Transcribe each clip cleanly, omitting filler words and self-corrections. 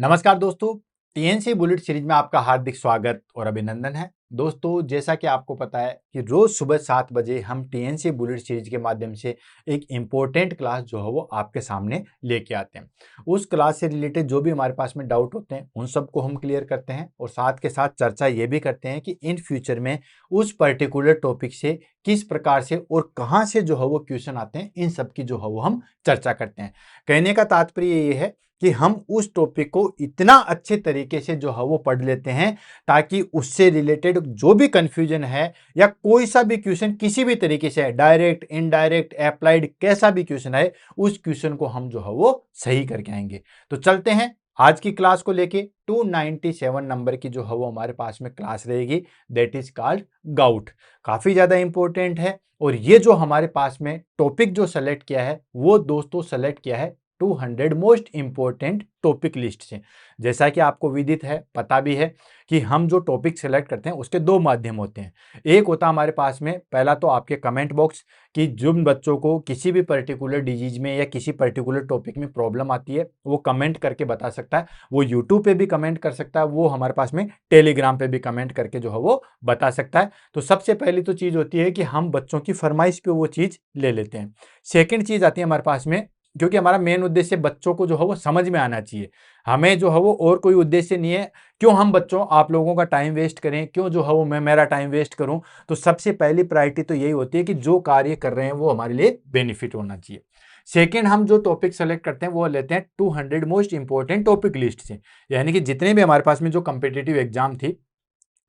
नमस्कार दोस्तों, TNC bullet series में आपका हार्दिक स्वागत और अभिनंदन है। दोस्तों, जैसा कि आपको पता है कि रोज सुबह 7 बजे हम टीएनसी बुलेट सीरीज के माध्यम से एक इम्पोर्टेंट क्लास जो है वो आपके सामने लेके आते हैं। उस क्लास से रिलेटेड जो भी हमारे पास में डाउट होते हैं उन सबको हम क्लियर करते हैं और साथ के साथ चर्चा ये भी करते हैं कि इन फ्यूचर में उस पर्टिकुलर टॉपिक से किस प्रकार से और कहाँ से जो है वो क्वेश्चन आते हैं, इन सब की जो है वो हम चर्चा करते हैं। कहने का तात्पर्य ये है कि हम उस टॉपिक को इतना अच्छे तरीके से जो है वो पढ़ लेते हैं ताकि उससे रिलेटेड जो भी कंफ्यूजन है या कोई सा भी क्वेश्चन किसी भी तरीके से है, डायरेक्ट इनडायरेक्ट अप्लाइड कैसा भी क्वेश्चन है, उस क्वेश्चन को हम जो है वो सही करके आएंगे। तो चलते हैं आज की क्लास को लेके। 297 नंबर की जो है वो हमारे पास में क्लास रहेगी, दैट इज कॉल्ड गाउट। काफी ज्यादा इंपॉर्टेंट है और ये जो हमारे पास में टॉपिक जो सेलेक्ट किया है वो दोस्तों सेलेक्ट किया है 200 मोस्ट इंपॉर्टेंट टॉपिक लिस्ट से। जैसा कि आपको विदित है, पता भी है कि हम जो टॉपिक सेलेक्ट करते हैं उसके दो माध्यम होते हैं। एक होता है हमारे पास में, पहला तो आपके कमेंट बॉक्स, कि जिन बच्चों को किसी भी पर्टिकुलर डिजीज में या किसी पर्टिकुलर टॉपिक में प्रॉब्लम आती है वो कमेंट करके बता सकता है। वो यूट्यूब पे भी कमेंट कर सकता है, वो हमारे पास में टेलीग्राम पे भी कमेंट करके जो है वो बता सकता है। तो सबसे पहली तो चीज होती है कि हम बच्चों की फरमाइश पे वो चीज ले लेते हैं। सेकेंड चीज आती है हमारे पास में, क्योंकि हमारा मेन उद्देश्य बच्चों को जो है वो समझ में आना चाहिए। हमें जो है वो और कोई उद्देश्य नहीं है, क्यों हम बच्चों आप लोगों का टाइम वेस्ट करें, क्यों जो है वो मैं मेरा टाइम वेस्ट करूं। तो सबसे पहली प्रायोरिटी तो यही होती है कि जो कार्य कर रहे हैं वो हमारे लिए बेनिफिट होना चाहिए। सेकेंड, हम जो टॉपिक सेलेक्ट करते हैं वो लेते हैं 200 मोस्ट इंपॉर्टेंट टॉपिक लिस्ट से। यानी कि जितने भी हमारे पास में जो कम्पिटिटिव एग्जाम थी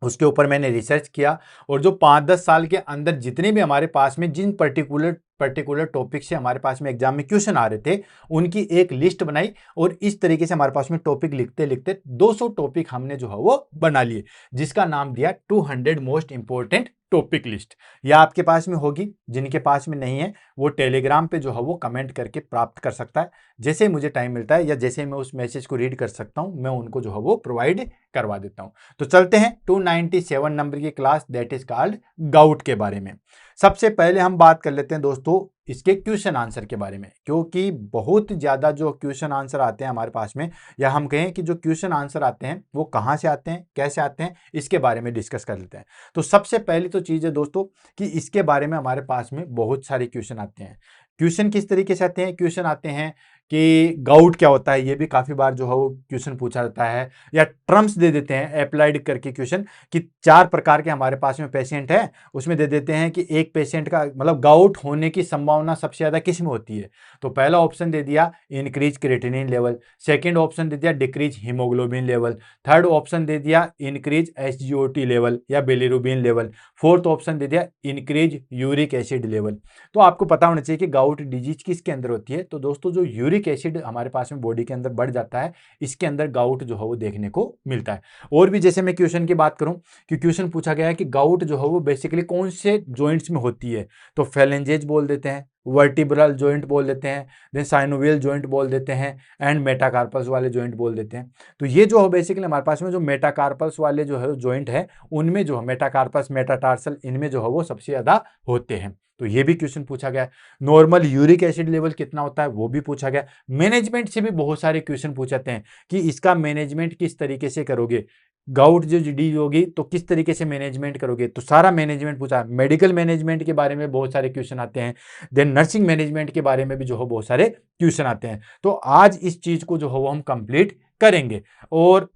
उसके ऊपर मैंने रिसर्च किया और जो 5-10 साल के अंदर जितने भी हमारे पास में जिन पर्टिकुलर टॉपिक से हमारे पास में एग्जाम में क्वेश्चन आ रहे थे उनकी एक लिस्ट बनाई और इस तरीके से हमारे पास में टॉपिक लिखते लिखते 200 टॉपिक हमने जो है वो बना लिए, जिसका नाम दिया 200 मोस्ट इंपॉर्टेंट टॉपिक लिस्ट। यह आपके पास में होगी, जिनके पास में नहीं है वो टेलीग्राम पे जो है वो कमेंट करके प्राप्त कर सकता है। जैसे ही मुझे टाइम मिलता है या जैसे ही मैं उस मैसेज को रीड कर सकता हूं मैं उनको जो है वो प्रोवाइड करवा देता हूं। तो चलते हैं 297 नंबर की class that is called gout के बारे में। सबसे पहले हम बात कर लेते हैं दोस्तों इसके क्वेश्चन आंसर के बारे में, क्योंकि बहुत ज्यादा जो क्वेश्चन आंसर आते हैं हमारे पास में, या हम कहें कि जो क्वेश्चन आंसर आते हैं वो कहां से आते हैं, कैसे आते हैं, इसके बारे में डिस्कस कर लेते हैं। तो सबसे पहली तो चीज है दोस्तों कि इसके बारे में हमारे पास में बहुत सारे क्वेश्चन आते हैं। क्वेश्चन किस तरीके से आते हैं? क्वेश्चन आते हैं कि गाउट क्या होता है, ये भी काफी बार जो है वो क्वेश्चन पूछा जाता है, या टर्म्स दे देते हैं अप्लाइड करके क्वेश्चन कि 4 प्रकार के हमारे पास में पेशेंट है, उसमें दे देते हैं कि एक पेशेंट का मतलब गाउट होने की संभावना सबसे ज्यादा किस में होती है। तो पहला ऑप्शन दे दिया increase creatinine level, second option दे दिया decrease haemoglobin level, third option दे दिया इंक्रीज एसजीओटी लेवल या बिलिरुबिन लेवल, फोर्थ ऑप्शन दे दिया इंक्रीज यूरिक एसिड लेवल। तो आपको पता होना चाहिए कि गाउट डिजीज किसके अंदर होती है। तो दोस्तों जो यूरिक एसिड हमारे पास में बॉडी के अंदर बढ़ जाता है, इसके अंदर गाउट जो है वो देखने को मिलता है। और भी जैसे मैं क्वेश्चन की बात करूं कि क्वेश्चन पूछा गया है कि गाउट जो है वो बेसिकली कौन से जॉइंट्स में होती है, तो फेलेंजेज बोल देते हैं, वर्टिब्रल जॉइंट बोल देते हैं, देन साइनोवियल जॉइंट बोल देते हैं, एंड मेटाकार्पल्स वाले जॉइंट बोल देते हैं। तो ये जो है बेसिकली हमारे पास में जो मेटाकार्पल्स वाले जो है जॉइंट है उनमें जो है मेटाकार्पस मेटाटार्सल इनमें जो है वो सबसे ज्यादा होते हैं। तो ये भी क्वेश्चन पूछा गया। नॉर्मल यूरिक एसिड लेवल कितना होता है वो भी पूछा गया। मैनेजमेंट से भी बहुत सारे क्वेश्चन पूछाते हैं कि इसका मैनेजमेंट किस तरीके से करोगे, गाउट जो डिजीज होगी तो किस तरीके से मैनेजमेंट करोगे, तो सारा मैनेजमेंट पूछा। मेडिकल मैनेजमेंट के बारे में बहुत सारे क्वेश्चन आते हैं, देन नर्सिंग मैनेजमेंट के बारे में भी जो है बहुत सारे क्वेश्चन आते हैं। तो आज इस चीज को जो है वो हम कंप्लीट करेंगे। और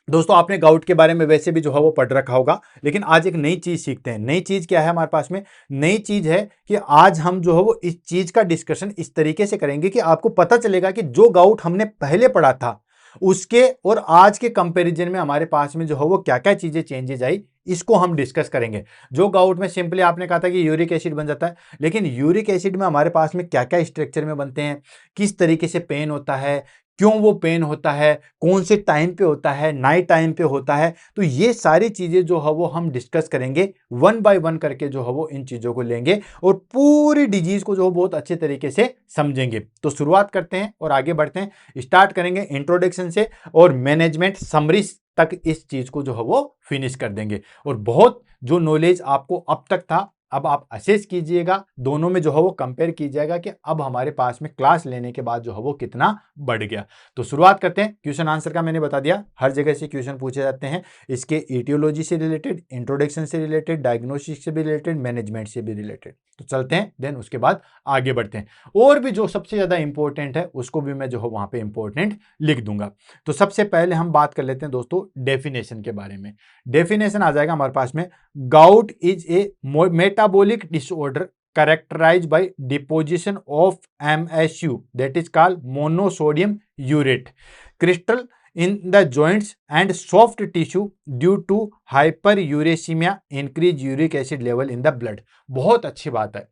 दोस्तों आपने गाउट के बारे में वैसे भी जो है वो पढ़ रखा होगा, लेकिन आज एक नई चीज सीखते हैं। नई चीज क्या है हमारे पास में? नई चीज है कि आज हम जो है वो इस चीज का डिस्कशन इस तरीके से करेंगे कि आपको पता चलेगा कि जो गाउट हमने पहले पढ़ा था उसके और आज के कंपैरिजन में हमारे पास में जो है वो क्या क्या चीजें चेंजेस आई, इसको हम डिस्कस करेंगे। जो गाउट में सिंपली आपने कहा था कि यूरिक एसिड बन जाता है, लेकिन यूरिक एसिड में हमारे पास में क्या क्या स्ट्रक्चर में बनते हैं, किस तरीके से पेन होता है, क्यों वो पेन होता है, कौन से टाइम पे होता है, नाइट टाइम पे होता है, तो ये सारी चीजें जो है वो हम डिस्कस करेंगे। वन बाय वन करके जो है वो इन चीजों को लेंगे और पूरी डिजीज को जो है बहुत अच्छे तरीके से समझेंगे। तो शुरुआत करते हैं और आगे बढ़ते हैं। स्टार्ट करेंगे इंट्रोडक्शन से और मैनेजमेंट समरी तक इस चीज को जो है वो फिनिश कर देंगे। और बहुत जो नॉलेज आपको अब तक था अब आप असेस कीजिएगा, दोनों में जो है वो कंपेयर कीजिएगा कि अब हमारे पास में क्लास लेने के बाद जो है वो कितना बढ़ गया। तो शुरुआत करते हैं। क्वेश्चन आंसर का मैंने बता दिया, हर जगह से क्वेश्चन पूछे जाते हैं। इसके इटियोलॉजी से रिलेटेड, इंट्रोडक्शन से रिलेटेड, डायग्नोस्टिक से भी रिलेटेड, मैनेजमेंट से भी रिलेटेड। तो चलते हैं, देन उसके बाद आगे बढ़ते हैं। और भी जो सबसे ज्यादा इंपॉर्टेंट है उसको भी मैं जो है वहां पे इंपॉर्टेंट लिख दूंगा। तो सबसे पहले हम बात कर लेते हैं दोस्तों डेफिनेशन के बारे में। डेफिनेशन आ जाएगा हमारे पास में, gout is a metabolic disorder characterized by deposition of MSU, that is called monosodium urate crystal in the joints and soft tissue due to hyperuricemia, increased uric acid level in the blood। बहुत अच्छी बात है,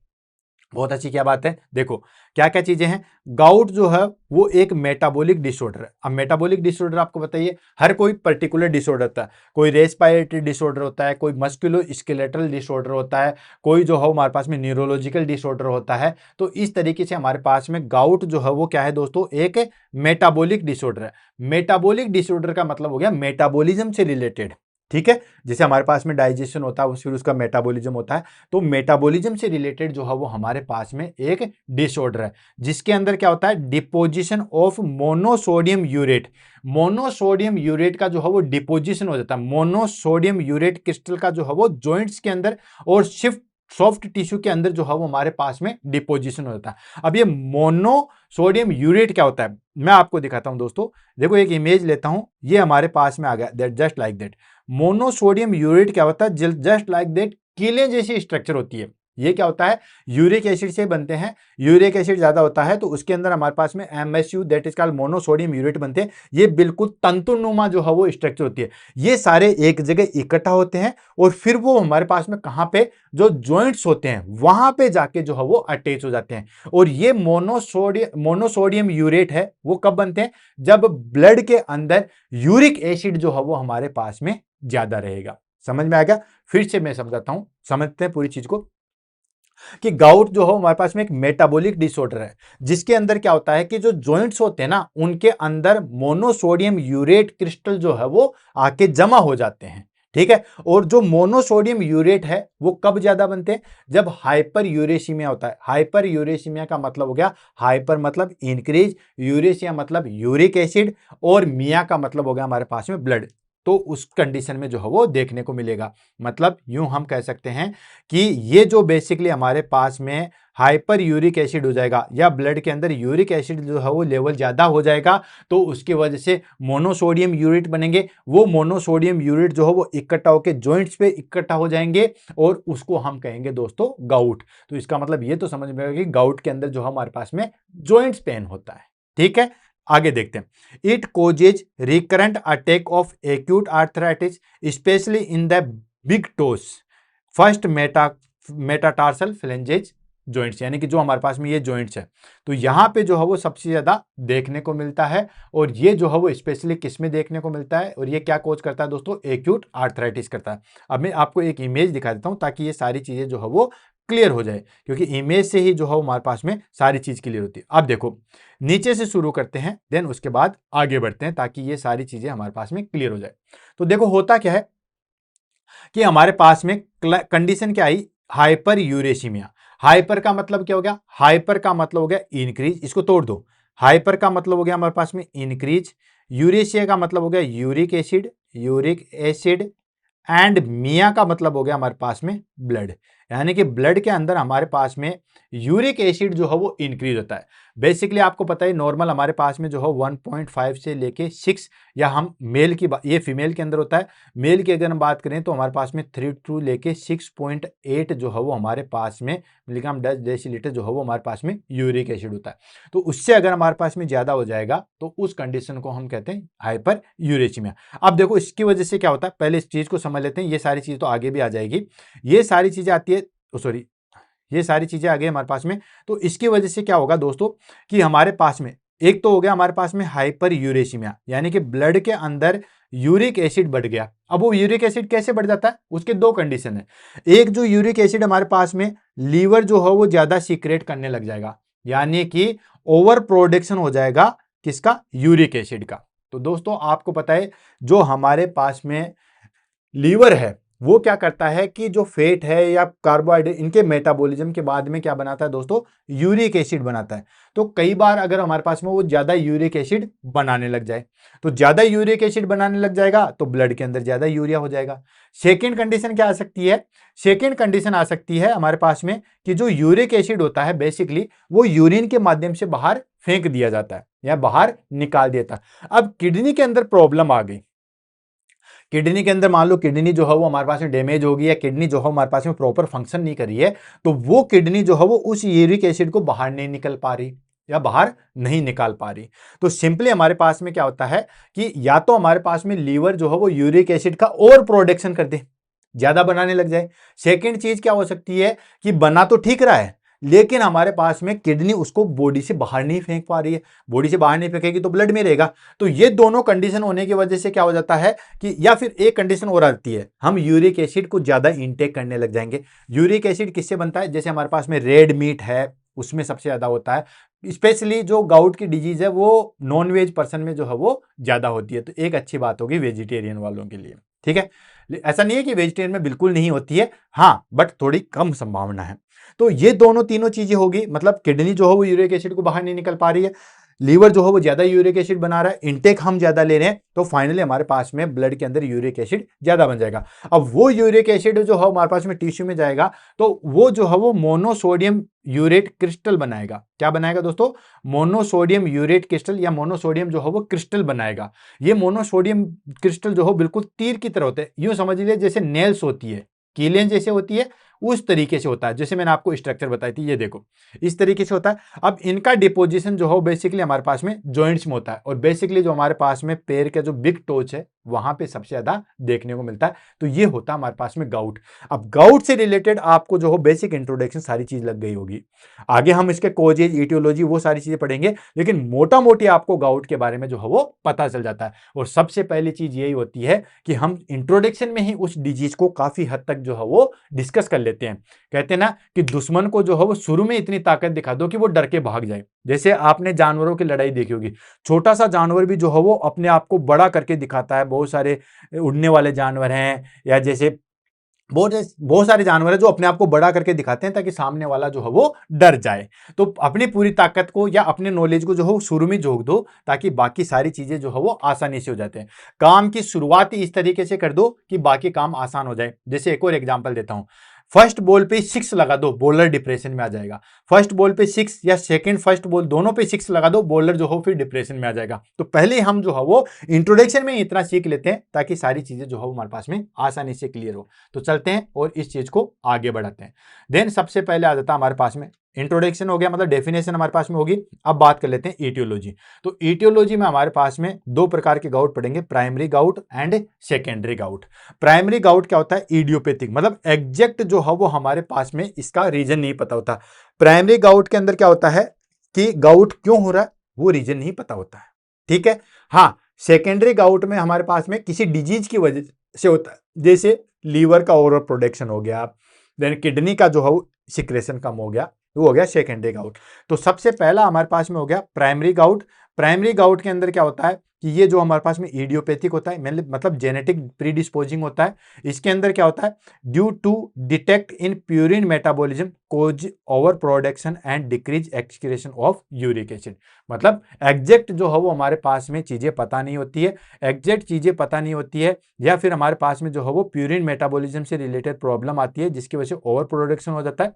बहुत अच्छी क्या बात है। देखो क्या क्या चीजें हैं। गाउट जो है वो एक मेटाबॉलिक डिसऑर्डर है। अब मेटाबॉलिक डिसऑर्डर आपको बताइए, हर कोई पर्टिकुलर डिसऑर्डर होता है। कोई रेस्पिरेटरी डिसऑर्डर होता है, कोई मस्कुलो स्केलेटल डिसऑर्डर होता है, कोई जो है हमारे पास में न्यूरोलॉजिकल डिसऑर्डर होता है। तो इस तरीके से हमारे पास में गाउट जो है वो क्या है दोस्तों, एक मेटाबॉलिक डिसऑर्डर है। मेटाबॉलिक डिसऑर्डर का मतलब हो गया मेटाबॉलिज्म से रिलेटेड, ठीक है। जैसे हमारे पास में डाइजेशन होता है, फिर उसका मेटाबॉलिज्म होता है। तो मेटाबॉलिज्म से रिलेटेड जो है वो हमारे पास में एक डिसऑर्डर है, जिसके अंदर क्या होता है, deposition of monosodium urate. Monosodium urate का जो है वो डिपोजिशन हो जाता है। मोनोसोडियम यूरेट क्रिस्टल का जो है वो जॉइंट्स के अंदर और सॉफ्ट टिश्यू के अंदर जो है वो हमारे पास में डिपोजिशन हो जाता है। अब ये मोनोसोडियम यूरेट क्या होता है, मैं आपको दिखाता हूं दोस्तों। देखो एक इमेज लेता हूं, ये हमारे पास में आ गया, that just like that. Monosodium urate क्या होता है, जस्ट लाइक दैट कीले जैसी स्ट्रक्चर होती है। ये क्या होता है, यूरिक एसिड से बनते हैं। यूरिक एसिड ज्यादा होता है तो उसके अंदर हमारे पास में MSU, that is called monosodium urate बनते हैं। ये बिल्कुल तंतुनुमा जो है वो स्ट्रक्चर होती है। ये सारे एक जगह इकट्ठा होते हैं और फिर वो हमारे पास में कहां पे, जो जॉइंट्स होते हैं वहां पे जाके जो है वो अटैच हो जाते हैं। और ये मोनोसोडियम यूरेट है वो कब बनते हैं, जब ब्लड के अंदर यूरिक एसिड जो है वो हमारे पास में ज्यादा रहेगा। समझ में आ गया। फिर से मैं समझाता हूं, समझते हैं पूरी चीज को, कि गाउट जो है हमारे पास में एक मेटाबॉलिक डिसऑर्डर है, जिसके अंदर क्या होता है कि जो जॉइंट्स होते हैं ना, उनके अंदर मोनोसोडियम यूरेट क्रिस्टल जो है वो आके जमा हो जाते हैं, ठीक है। और जो मोनोसोडियम यूरेट है वो कब ज्यादा बनते हैं, जब हाइपर यूरेसीमिया होता है। हाइपर यूरेसीमिया का मतलब हो गया, हाइपर मतलब इंक्रीज, यूरेसिया मतलब यूरिक एसिड, और मिया का मतलब हो गया हमारे पास में ब्लड। तो उस कंडीशन में जो है वो देखने को मिलेगा। मतलब यूं हम कह सकते हैं कि ये जो बेसिकली हमारे पास में हाइपर यूरिक एसिड हो जाएगा, या ब्लड के अंदर यूरिक एसिड जो है वो लेवल ज्यादा हो जाएगा, तो उसकी वजह से मोनोसोडियम यूरेट बनेंगे। वो मोनोसोडियम यूरेट जो है वो इकट्ठा होकर जॉइंट्स पे इकट्ठा हो जाएंगे और उसको हम कहेंगे दोस्तों गाउट। तो इसका मतलब ये तो समझ में आएगा कि गाउट के अंदर जो हमारे पास में जॉइंट्स पेन होता है, ठीक है। आगे देखते हैं। It causes recurrent attack of acute arthritis specially in the big toes, first metatarsal phalanges joints, यानी कि जो हमारे पास में ये जॉइंट्स है, तो यहां पे जो है वो सबसे ज्यादा देखने को मिलता है। और ये जो है वो स्पेशली किस में देखने को मिलता है, और ये क्या कोज करता है दोस्तों, एक्यूट आर्थराइटिस करता है। अब मैं आपको एक इमेज दिखा देता हूं ताकि ये सारी चीजें जो है वो क्लियर हो जाए, क्योंकि इमेज से ही जो है हमारे पास में सारी चीज क्लियर होती है। अब देखो नीचे से शुरू करते हैं, देन उसके बाद आगे बढ़ते हैं ताकि ये सारी चीजें हमारे पास में क्लियर हो जाए। तो देखो होता क्या है कि हमारे पास में कंडीशन क्या आई, हाइपर यूरेसीमिया। हाइपर का मतलब क्या हो गया, हाइपर का मतलब हो गया इंक्रीज, इसको तोड़ दो। हाइपर का मतलब हो गया हमारे पास में इंक्रीज, यूरेशिया का मतलब हो गया यूरिक एसिड एंड मिया का मतलब हो गया हमारे पास में ब्लड, यानी कि ब्लड के अंदर हमारे पास में यूरिक एसिड जो है वो इंक्रीज होता है। बेसिकली आपको पता है नॉर्मल हमारे पास में जो है 1.5 से लेके 6, या हम मेल की ये फीमेल के अंदर होता है, मेल की अगर हम बात करें तो हमारे पास में 3 टू लेके 6.8 जो है वो हमारे पास में मिलीग्राम डेसीलीटर जो है वो हमारे पास में यूरिक एसिड होता है। तो उससे अगर हमारे पास में ज्यादा हो जाएगा तो उस कंडीशन को हम कहते हैं हाइपर यूरेसीमिया। अब देखो इसकी वजह से क्या होता है, पहले इस चीज को समझ लेते हैं। ये सारी चीज तो आगे भी आ जाएगी, ये सारी चीजें आती है, सॉरी ये सारी चीजें आ गई हमारे पास में। तो इसकी वजह से क्या होगा दोस्तों, कि हमारे पास में एक तो हो गया हमारे पास में हाइपर यूरेसीमिया, यानी कि ब्लड के अंदर यूरिक एसिड बढ़ गया। अब वो यूरिक एसिड कैसे बढ़ जाता है, उसके दो कंडीशन है। एक, जो यूरिक एसिड हमारे पास में लीवर जो है वो ज्यादा सीक्रेट करने लग जाएगा, यानी कि ओवर प्रोडक्शन हो जाएगा किसका, यूरिक एसिड का। तो दोस्तों आपको पता है जो हमारे पास में लीवर है वो क्या करता है कि जो फैट है या कार्बोहाइड्रेट, इनके मेटाबॉलिज्म के बाद में क्या बनाता है दोस्तों, यूरिक एसिड बनाता है। तो कई बार अगर हमारे पास में वो ज्यादा यूरिक एसिड बनाने लग जाए, तो ज्यादा यूरिक एसिड बनाने लग जाएगा तो ब्लड के अंदर ज्यादा यूरिया हो जाएगा। सेकेंड कंडीशन क्या आ सकती है, सेकेंड कंडीशन आ सकती है हमारे पास में कि जो यूरिक एसिड होता है बेसिकली वो यूरिन के माध्यम से बाहर फेंक दिया जाता है या बाहर निकाल देता है। अब किडनी के अंदर प्रॉब्लम आ गई, किडनी के अंदर मान लो किडनी जो है वो हमारे पास में डैमेज होगी या किडनी जो है हमारे पास में प्रॉपर फंक्शन नहीं कर रही है, तो वो किडनी जो है वो उस यूरिक एसिड को बाहर नहीं निकल पा रही या बाहर नहीं निकाल पा रही। तो सिंपली हमारे पास में क्या होता है कि या तो हमारे पास में लीवर जो है वो यूरिक एसिड का और प्रोडक्शन कर दे, ज्यादा बनाने लग जाए। सेकेंड चीज क्या हो सकती है कि बना तो ठीक रहा है लेकिन हमारे पास में किडनी उसको बॉडी से बाहर नहीं फेंक पा रही है, बॉडी से बाहर नहीं फेंकेगी तो ब्लड में रहेगा। तो ये दोनों कंडीशन होने की वजह से क्या हो जाता है कि, या फिर एक कंडीशन और आती है, हम यूरिक एसिड को ज्यादा इंटेक करने लग जाएंगे। यूरिक एसिड किससे बनता है, जैसे हमारे पास में रेड मीट है उसमें सबसे ज्यादा होता है, स्पेशली जो गाउट की डिजीज है वो नॉन वेज पर्सन में जो है वो ज्यादा होती है। तो एक अच्छी बात होगी वेजिटेरियन वालों के लिए, ठीक है। ऐसा नहीं है कि वेजिटेरियन में बिल्कुल नहीं होती है, हाँ, बट थोड़ी कम संभावना है। तो ये दोनों तीनों चीजें होगी, मतलब किडनी जो है वो यूरिक एसिड को बाहर नहीं निकल पा रही है, लीवर जो है वो ज्यादा यूरिक एसिड बना रहा है, इनटेक हम ज्यादा ले रहे हैं, तो फाइनली हमारे पास में ब्लड के अंदर यूरिक एसिड ज्यादा बन जाएगा। अब वो यूरिक एसिड जो है हमारे पास में टिश्यू में जाएगा तो वो जो है वो मोनोसोडियम यूरेट क्रिस्टल बनाएगा। क्या बनाएगा दोस्तों, मोनोसोडियम यूरेट क्रिस्टल या मोनोसोडियम जो है वो क्रिस्टल बनाएगा। ये मोनोसोडियम क्रिस्टल जो है बिल्कुल तीर की तरह होते हैं, यूं समझ लीजिए जैसे नेल्स होती है, कीलें जैसे होती है उस तरीके से होता है, जैसे मैंने आपको स्ट्रक्चर बताई थी, ये देखो इस तरीके से होता है। अब इनका डिपोजिशन जो है बेसिकली हमारे पास में जॉइंट्स में होता है और बेसिकली जो हमारे पास में पैर का जो बिग टोच है वहां पे सबसे ज्यादा देखने को मिलता है। तो ये होता है हमारे पास में गाउट। अब गाउट से रिलेटेड आपको जो हो बेसिक इंट्रोडक्शन सारी चीज लग गई होगी, आगे हम इसके कोजेज इटियोलॉजी वो सारी चीजें पढ़ेंगे, लेकिन मोटा मोटी आपको गाउट के बारे में जो है वो पता चल जाता है। और सबसे पहली चीज यही होती है कि हम इंट्रोडक्शन में ही उस डिजीज को काफी हद तक जो है वो डिस्कस कर लेते हैं। कहते हैं ना कि दुश्मन को जो है वो शुरू में इतनी ताकत दिखा दो कि वो डर के भाग जाए। जैसे आपने जानवरों की लड़ाई देखी होगी, छोटा सा जानवर भी जो है वो अपने आप को बड़ा करके दिखाता है। बहुत सारे उड़ने वाले जानवर हैं या जैसे बहुत बहुत सारे जानवर हैं जो अपने आप को बड़ा करके दिखाते हैं ताकि सामने वाला जो है वो डर जाए। तो अपनी पूरी ताकत को या अपने नॉलेज को जो है शुरू में झोंक दो ताकि बाकी सारी चीजें जो है वो आसानी से हो जाते हैं। काम की शुरुआत ही इस तरीके से कर दो कि बाकी काम आसान हो जाए। जैसे एक और एग्जांपल देता हूं, फर्स्ट बॉल पे 6 लगा दो, बॉलर डिप्रेशन में आ जाएगा। फर्स्ट बॉल पे 6 या सेकंड फर्स्ट बॉल दोनों पे 6 लगा दो, बॉलर जो हो फिर डिप्रेशन में आ जाएगा। तो पहले हम जो है वो इंट्रोडक्शन में इतना सीख लेते हैं ताकि सारी चीजें जो है हमारे पास में आसानी से क्लियर हो। तो चलते हैं और इस चीज को आगे बढ़ाते हैं। देन सबसे पहले आ जाता है हमारे पास में इंट्रोडक्शन हो गया, मतलब डेफिनेशन हमारे पास में होगी। अब बात कर लेते हैं ईटियोलॉजी। तो ईटियोलॉजी में हमारे पास में दो प्रकार के गाउट पढ़ेंगे, primary gout and secondary gout. Primary gout क्या होता है, इडियोपैथिक, मतलब एग्जैक्ट जो है वो हमारे पास में इसका रीजन नहीं पता होता। प्राइमरी गाउट के अंदर क्या होता है कि गाउट क्यों हो रहा है वो रीजन नहीं पता होता है, ठीक है। हाँ, सेकेंडरी गाउट में हमारे पास में किसी डिजीज की वजह से होता है, जैसे लीवर का ओवर प्रोडक्शन हो गया, देन किडनी का जो है सिक्रेशन कम हो गया, वो हो गया सेकेंडरी गाउट। तो सबसे पहला हमारे पास में हो गया प्राइमरी गाउट। प्राइमरी गाउट के अंदर क्या होता है कि ये जो हमारे पास में इडियोपैथिक होता है, मतलब जेनेटिक प्रीडिस्पोजिंग होता है। इसके अंदर क्या होता है, due to defect in purine metabolism cause over production and decrease excretion of uric acid. मतलब एग्जैक्ट जो है वो हमारे पास में चीजें पता नहीं होती है, एग्जैक्ट चीजें पता नहीं होती है, या फिर हमारे पास में जो है वो प्यूरिन मेटाबॉलिज्म से रिलेटेड प्रॉब्लम आती है जिसकी वजह से ओवर प्रोडक्शन हो जाता है,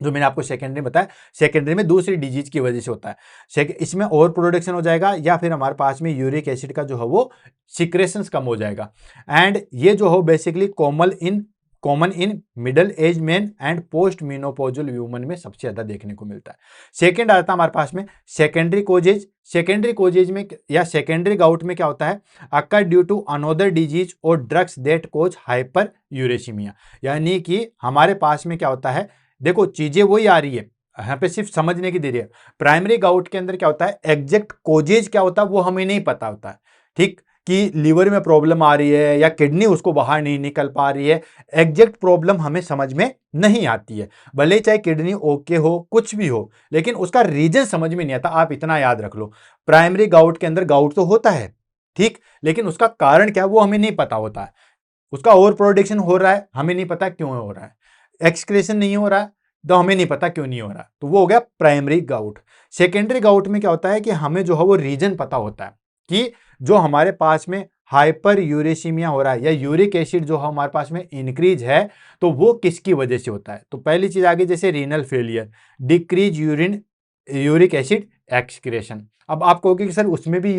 जो मैंने आपको सेकेंडरी बताया। सेकेंडरी में दूसरी डिजीज की वजह से होता है, इसमें ओवर प्रोडक्शन हो जाएगा या फिर हमारे पास में यूरिक एसिड का जो है वो सिक्रेशंस कम हो जाएगा। एंड ये जो हो basically common in middle age man and post menopausal woman में सबसे ज्यादा देखने को मिलता है। सेकेंड आता है हमारे पास में सेकेंडरी कोजेज। सेकेंडरी कोजेज में या सेकेंडरी गाउट में क्या होता है, occur due to another disease और drugs that cause hyperuricaemia. यानी कि हमारे पास में क्या होता है, देखो चीजें वही आ रही है, यहाँ पे सिर्फ समझने की देरी है। प्राइमरी गाउट के अंदर क्या होता है, एग्जैक्ट कोजेज क्या होता है वो हमें नहीं पता होता है, ठीक, कि लीवर में प्रॉब्लम आ रही है या किडनी उसको बाहर नहीं निकल पा रही है, एग्जैक्ट प्रॉब्लम हमें समझ में नहीं आती है। भले चाहे किडनी ओके हो, कुछ भी हो, लेकिन उसका रीजन समझ में नहीं आता। आप इतना याद रख लो, प्राइमरी गाउट के अंदर गाउट तो होता है, ठीक, लेकिन उसका कारण क्या है वो हमें नहीं पता होता है। उसका ओवर प्रोडक्शन हो रहा है, हमें नहीं पता क्यों हो रहा है, एक्सक्रेशन नहीं हो रहा है तो हमें नहीं पता क्यों नहीं हो रहा, तो वो हो गया प्राइमरी गाउट। सेकेंडरी गाउट में क्या होता है कि हमें जो है वो रीजन पता होता है कि जो हमारे पास में हाइपर यूरेसीमिया हो रहा है या यूरिक एसिड जो हमारे पास में इंक्रीज है, तो वो किसकी वजह से होता है। तो पहली चीज आगे जैसे renal failure, decrease uric acid excretion. अब आप कहोगे कि सर उसमें भी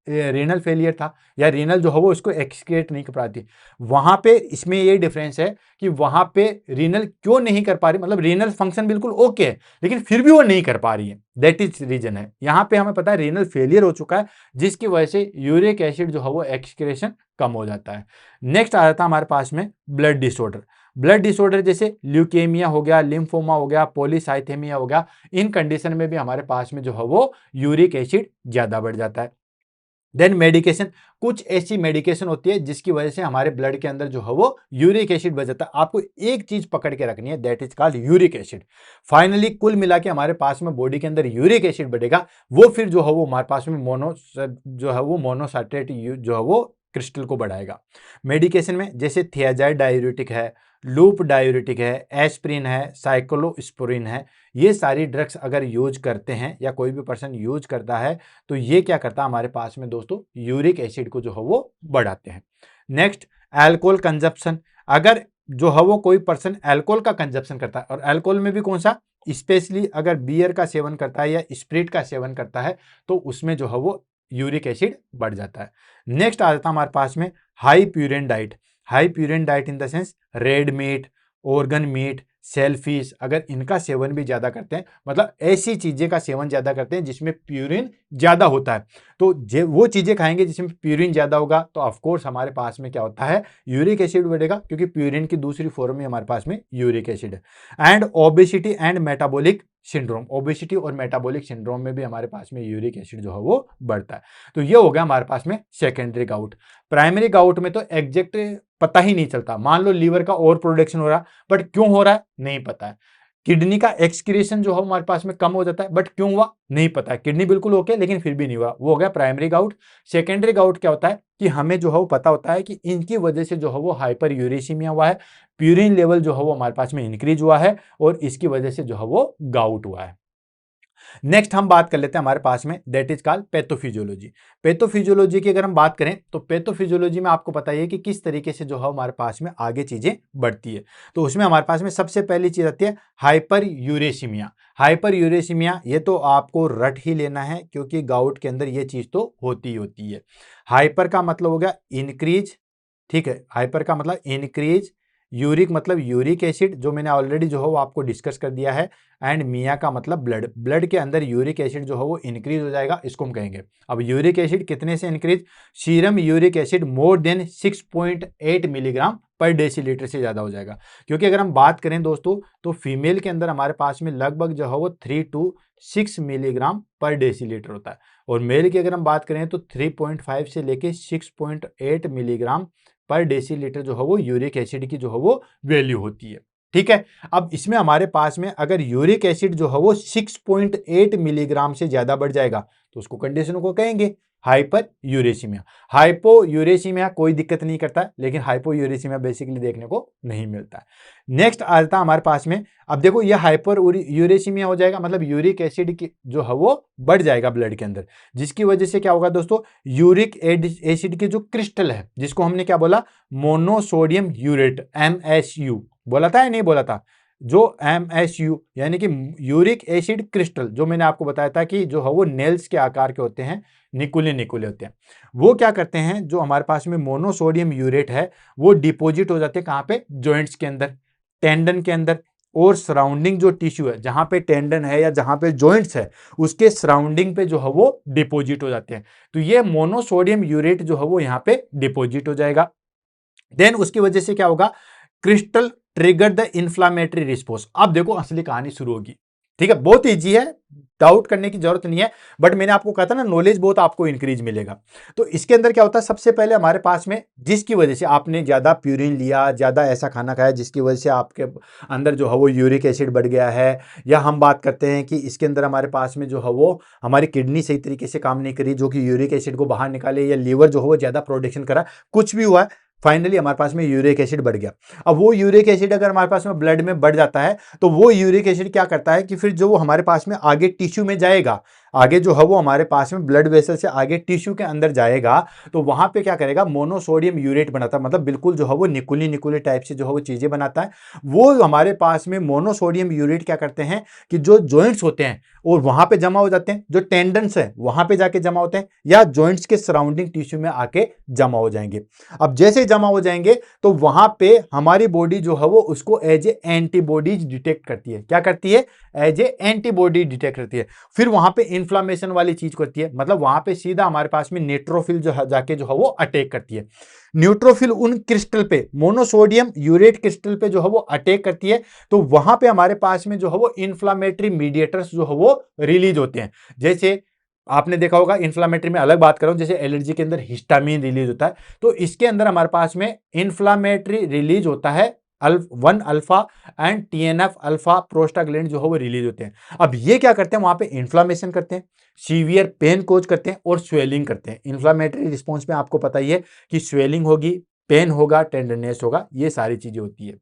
रीनल फेलियर था या रीनल जो है वो उसको एक्सक्रिएट नहीं कर पाती, वहां पे इसमें ये डिफरेंस है कि वहां पे रीनल क्यों नहीं कर पा रही, मतलब रीनल फंक्शन बिल्कुल ओके है लेकिन फिर भी वो नहीं कर पा रही है, दैट इज रीजन है। यहां पे हमें पता है रीनल फेलियर हो चुका है जिसकी वजह से यूरिक एसिड जो है वो एक्सक्रेशन कम हो जाता है। नेक्स्ट आ जाता है हमारे पास में ब्लड डिसऑर्डर। ब्लड डिसऑर्डर जैसे ल्यूकेमिया हो गया, लिम्फोमा हो गया, पॉलीसाइथेमिया हो गया, इन कंडीशन में भी हमारे पास में जो है वो यूरिक एसिड ज्यादा बढ़ जाता है। देन मेडिकेशन, कुछ ऐसी मेडिकेशन होती है जिसकी वजह से हमारे ब्लड के अंदर जो है वो यूरिक एसिड बढ़ जाता है। आपको एक चीज पकड़ के रखनी है, that is called uric acid. Finally कुल मिला के हमारे पास में बॉडी के अंदर यूरिक एसिड बढ़ेगा, वो फिर जो है वो हमारे पास में मोनोसाइट्रेट जो है वो क्रिस्टल को बढ़ाएगा। मेडिकेशन में जैसे थियाजाइड डायूरेटिक है, लूप डायूरेटिक है, एस्प्रिन है, साइक्लोस्पोरिन है, ये सारी ड्रग्स अगर यूज करते हैं या कोई भी पर्सन यूज करता है तो ये क्या करता है हमारे पास में दोस्तों, यूरिक एसिड को जो है वो बढ़ाते हैं। नेक्स्ट अल्कोहल कंजप्शन, अगर जो है वो कोई पर्सन अल्कोहल का कंजप्शन करता है, और अल्कोहल में भी कौन सा, स्पेशली अगर बियर का सेवन करता है या स्प्रिट का सेवन करता है तो उसमें जो है वो यूरिक एसिड बढ़ जाता है। नेक्स्ट आ जाता है हमारे पास में high purine diet. High purine diet in the sense red meat, organ meet, shellfish, अगर इनका सेवन भी ज्यादा करते हैं, मतलब ऐसी चीजें का सेवन ज्यादा करते हैं जिसमें प्यूरिन ज्यादा होता है, तो वो चीजें खाएंगे जिसमें प्यूरिन ज्यादा होगा तो ऑफकोर्स हमारे पास में क्या होता है, यूरिक एसिड बढ़ेगा, क्योंकि प्यूरिन की दूसरी फॉर्म में हमारे पास में यूरिक एसिड है। And obesity and metabolic syndrome, obesity और मेटाबॉलिक सिंड्रोम में भी हमारे पास में यूरिक एसिड जो है वो बढ़ता है। तो ये हो गया हमारे पास में सेकेंडरी गाउट। प्राइमरी गाउट में तो एग्जैक्ट पता ही नहीं चलता, मान लो लीवर का ओवर प्रोडक्शन हो रहा है बट क्यों हो रहा है नहीं पता है, किडनी का एक्सक्रीशन जो है हमारे पास में कम हो जाता है बट क्यों हुआ नहीं पता है, किडनी बिल्कुल ओके लेकिन फिर भी नहीं हुआ, वो हो गया प्राइमरी गाउट। सेकेंडरी गाउट क्या होता है कि हमें जो है वो पता होता है कि इनकी वजह से जो है वो हाइपर यूरेसीमिया हुआ है, प्यूरिन लेवल जो है वो हमारे पास में इंक्रीज हुआ है और इसकी वजह से जो है वो गाउट हुआ है। नेक्स्ट हम बात कर लेते हैं हमारे पास में, that is called pathophysiology. Pathophysiology की अगर हम बात करें तो पैथोफिजियोलॉजी में आपको पता है कि किस तरीके से जो है हमारे पास में आगे चीजें बढ़ती है। तो उसमें हमारे पास में सबसे पहली चीज आती है हाइपर यूरेसीमिया। हाइपर यूरेसीमिया ये तो आपको रट ही लेना है क्योंकि गाउट के अंदर ये चीज तो होती ही होती है। हाइपर का मतलब हो गया इंक्रीज, ठीक है, हाइपर का मतलब इंक्रीज, यूरिक मतलब यूरिक एसिड जो मैंने ऑलरेडी जो है वो आपको डिस्कस कर दिया है, एंड मिया का मतलब ब्लड, ब्लड के अंदर यूरिक एसिड जो है वो इंक्रीज हो जाएगा, इसको हम कहेंगे। अब यूरिक एसिड कितने से increase, serum uric acid more than 6.8 milligram पर डेसीलीटर से ज्यादा हो जाएगा। क्योंकि अगर हम बात करें दोस्तों तो फीमेल के अंदर हमारे पास में लगभग जो है वो 3 to 6 मिलीग्राम पर डेसीलीटर होता है, और मेल की अगर हम बात करें तो 3.5 से लेके 6.8 मिलीग्राम पर डेसीलीटर जो है वो यूरिक एसिड की जो है वो वैल्यू होती है। ठीक है, अब इसमें हमारे पास में अगर यूरिक एसिड जो है वो 6.8 मिलीग्राम से ज्यादा बढ़ जाएगा तो उसको कंडीशन को कहेंगे हाइपर यूरेसीमिया। हाइपो यूरेसीमिया कोई दिक्कत नहीं करता है, लेकिन हाइपो यूरेसीमिया बेसिकली देखने को नहीं मिलता है। नेक्स्ट आता है हमारे पास में, अब देखो ये हाइपर यूरेसीमिया हो जाएगा, मतलब यूरिक एसिड की जो है वो बढ़ जाएगा ब्लड के अंदर, जिसकी वजह से क्या होगा दोस्तों, यूरिक एसिड के जो क्रिस्टल है जिसको हमने क्या बोला, मोनोसोडियम यूरेट, MSU बोला था या नहीं बोला था, जो MSU यानी कि यूरिक एसिड क्रिस्टल, जो मैंने आपको बताया था कि जो है वो नेल्स के आकार के होते हैं, निकुले निकुले होते हैं, वो क्या करते हैं, जो हमारे पास में मोनोसोडियम यूरेट है वो डिपॉजिट हो जाते हैं कहां पे, जॉइंट्स के अंदर, टेंडन के अंदर, और सराउंडिंग जो टिश्यू है जहां पे टेंडन है या जहां पे जॉइंट्स है उसके सराउंडिंग पे जो है वो डिपॉजिट हो जाते हैं। तो ये मोनोसोडियम यूरेट जो है वो यहाँ पे डिपॉजिट हो जाएगा। देन उसकी वजह से क्या होगा, crystal trigger the inflammatory response. अब देखो असली कहानी शुरू होगी, ठीक है, बहुत इजी है, डाउट करने की जरूरत नहीं है, बट मैंने आपको कहा था ना नॉलेज बहुत आपको इंक्रीज मिलेगा। तो इसके अंदर क्या होता है, सबसे पहले हमारे पास में जिसकी वजह से आपने ज्यादा प्यूरिन लिया, ज्यादा ऐसा खाना खाया जिसकी वजह से आपके अंदर जो है वो यूरिक एसिड बढ़ गया है, या हम बात करते हैं कि इसके अंदर हमारे पास में जो है वो हमारी किडनी सही तरीके से काम नहीं करी जो कि यूरिक एसिड को बाहर निकाले, या लीवर जो है वो ज्यादा प्रोडक्शन करा, कुछ भी हुआ है, फाइनली हमारे पास में यूरिक एसिड बढ़ गया। अब वो यूरिक एसिड अगर हमारे पास में ब्लड में बढ़ जाता है तो वो यूरिक एसिड क्या करता है कि फिर जो वो हमारे पास में आगे टिश्यू में जाएगा, आगे जो है वो हमारे पास में ब्लड वेसल से आगे टिश्यू के अंदर जाएगा, तो वहां पे क्या करेगा, मोनोसोडियम यूरेट बनाता है, मतलब बिल्कुल जो है वो निकुली निकुली टाइप से जो है वो चीजें बनाता है। वो हमारे पास में मोनोसोडियम यूरेट क्या करते हैं कि जो जॉइंट्स होते हैं और वहां पे जमा हो जाते हैं, जो टेंडन्स है वहां पे जाके जमा होते हैं, या जॉइंट्स के सराउंडिंग टिश्यू में आके जमा हो जाएंगे। अब जैसे ही जमा हो जाएंगे तो वहां पे हमारी बॉडी जो है वो उसको एज ए एंटीबॉडीज डिटेक्ट करती है। क्या करती है? एज ए एंटीबॉडी डिटेक्ट करती है। फिर वहां पे इन्फ्लामेशन वाली चीज करती है, मतलब वहां पे सीधा हमारे पास में न्यूट्रोफिल जो है जाके जो है वो अटैक करती है। न्यूट्रोफिल उन क्रिस्टल पे, मोनोसोडियम यूरेट क्रिस्टल पे जो है वो अटैक करती है, तो वहां पे हमारे पास में जो है वो इन्फ्लामेटरी मीडिएटर्स जो है वो रिलीज होते हैं। जैसे आपने देखा होगा, इन्फ्लामेटरी में अलग बात कर रहा हूं, जैसे एलर्जी के अंदर हिस्टामिन रिलीज होता है, तो इसके अंदर हमारे पास में इन्फ्लामेटरी रिलीज होता है, 1 अल्फा एंड TNF अल्फा प्रोस्टाग्लैंड जो है वो रिलीज होते हैं। अब ये क्या करते हैं, वहां पे इन्फ्लामेशन करते हैं, सीवियर पेन कोज करते हैं और स्वेलिंग करते हैं। इन्फ्लामेटरी रिस्पॉन्स में आपको पता ही है कि स्वेलिंग होगी, पेन होगा, टेंडरनेस होगा, ये सारी चीजें होती है।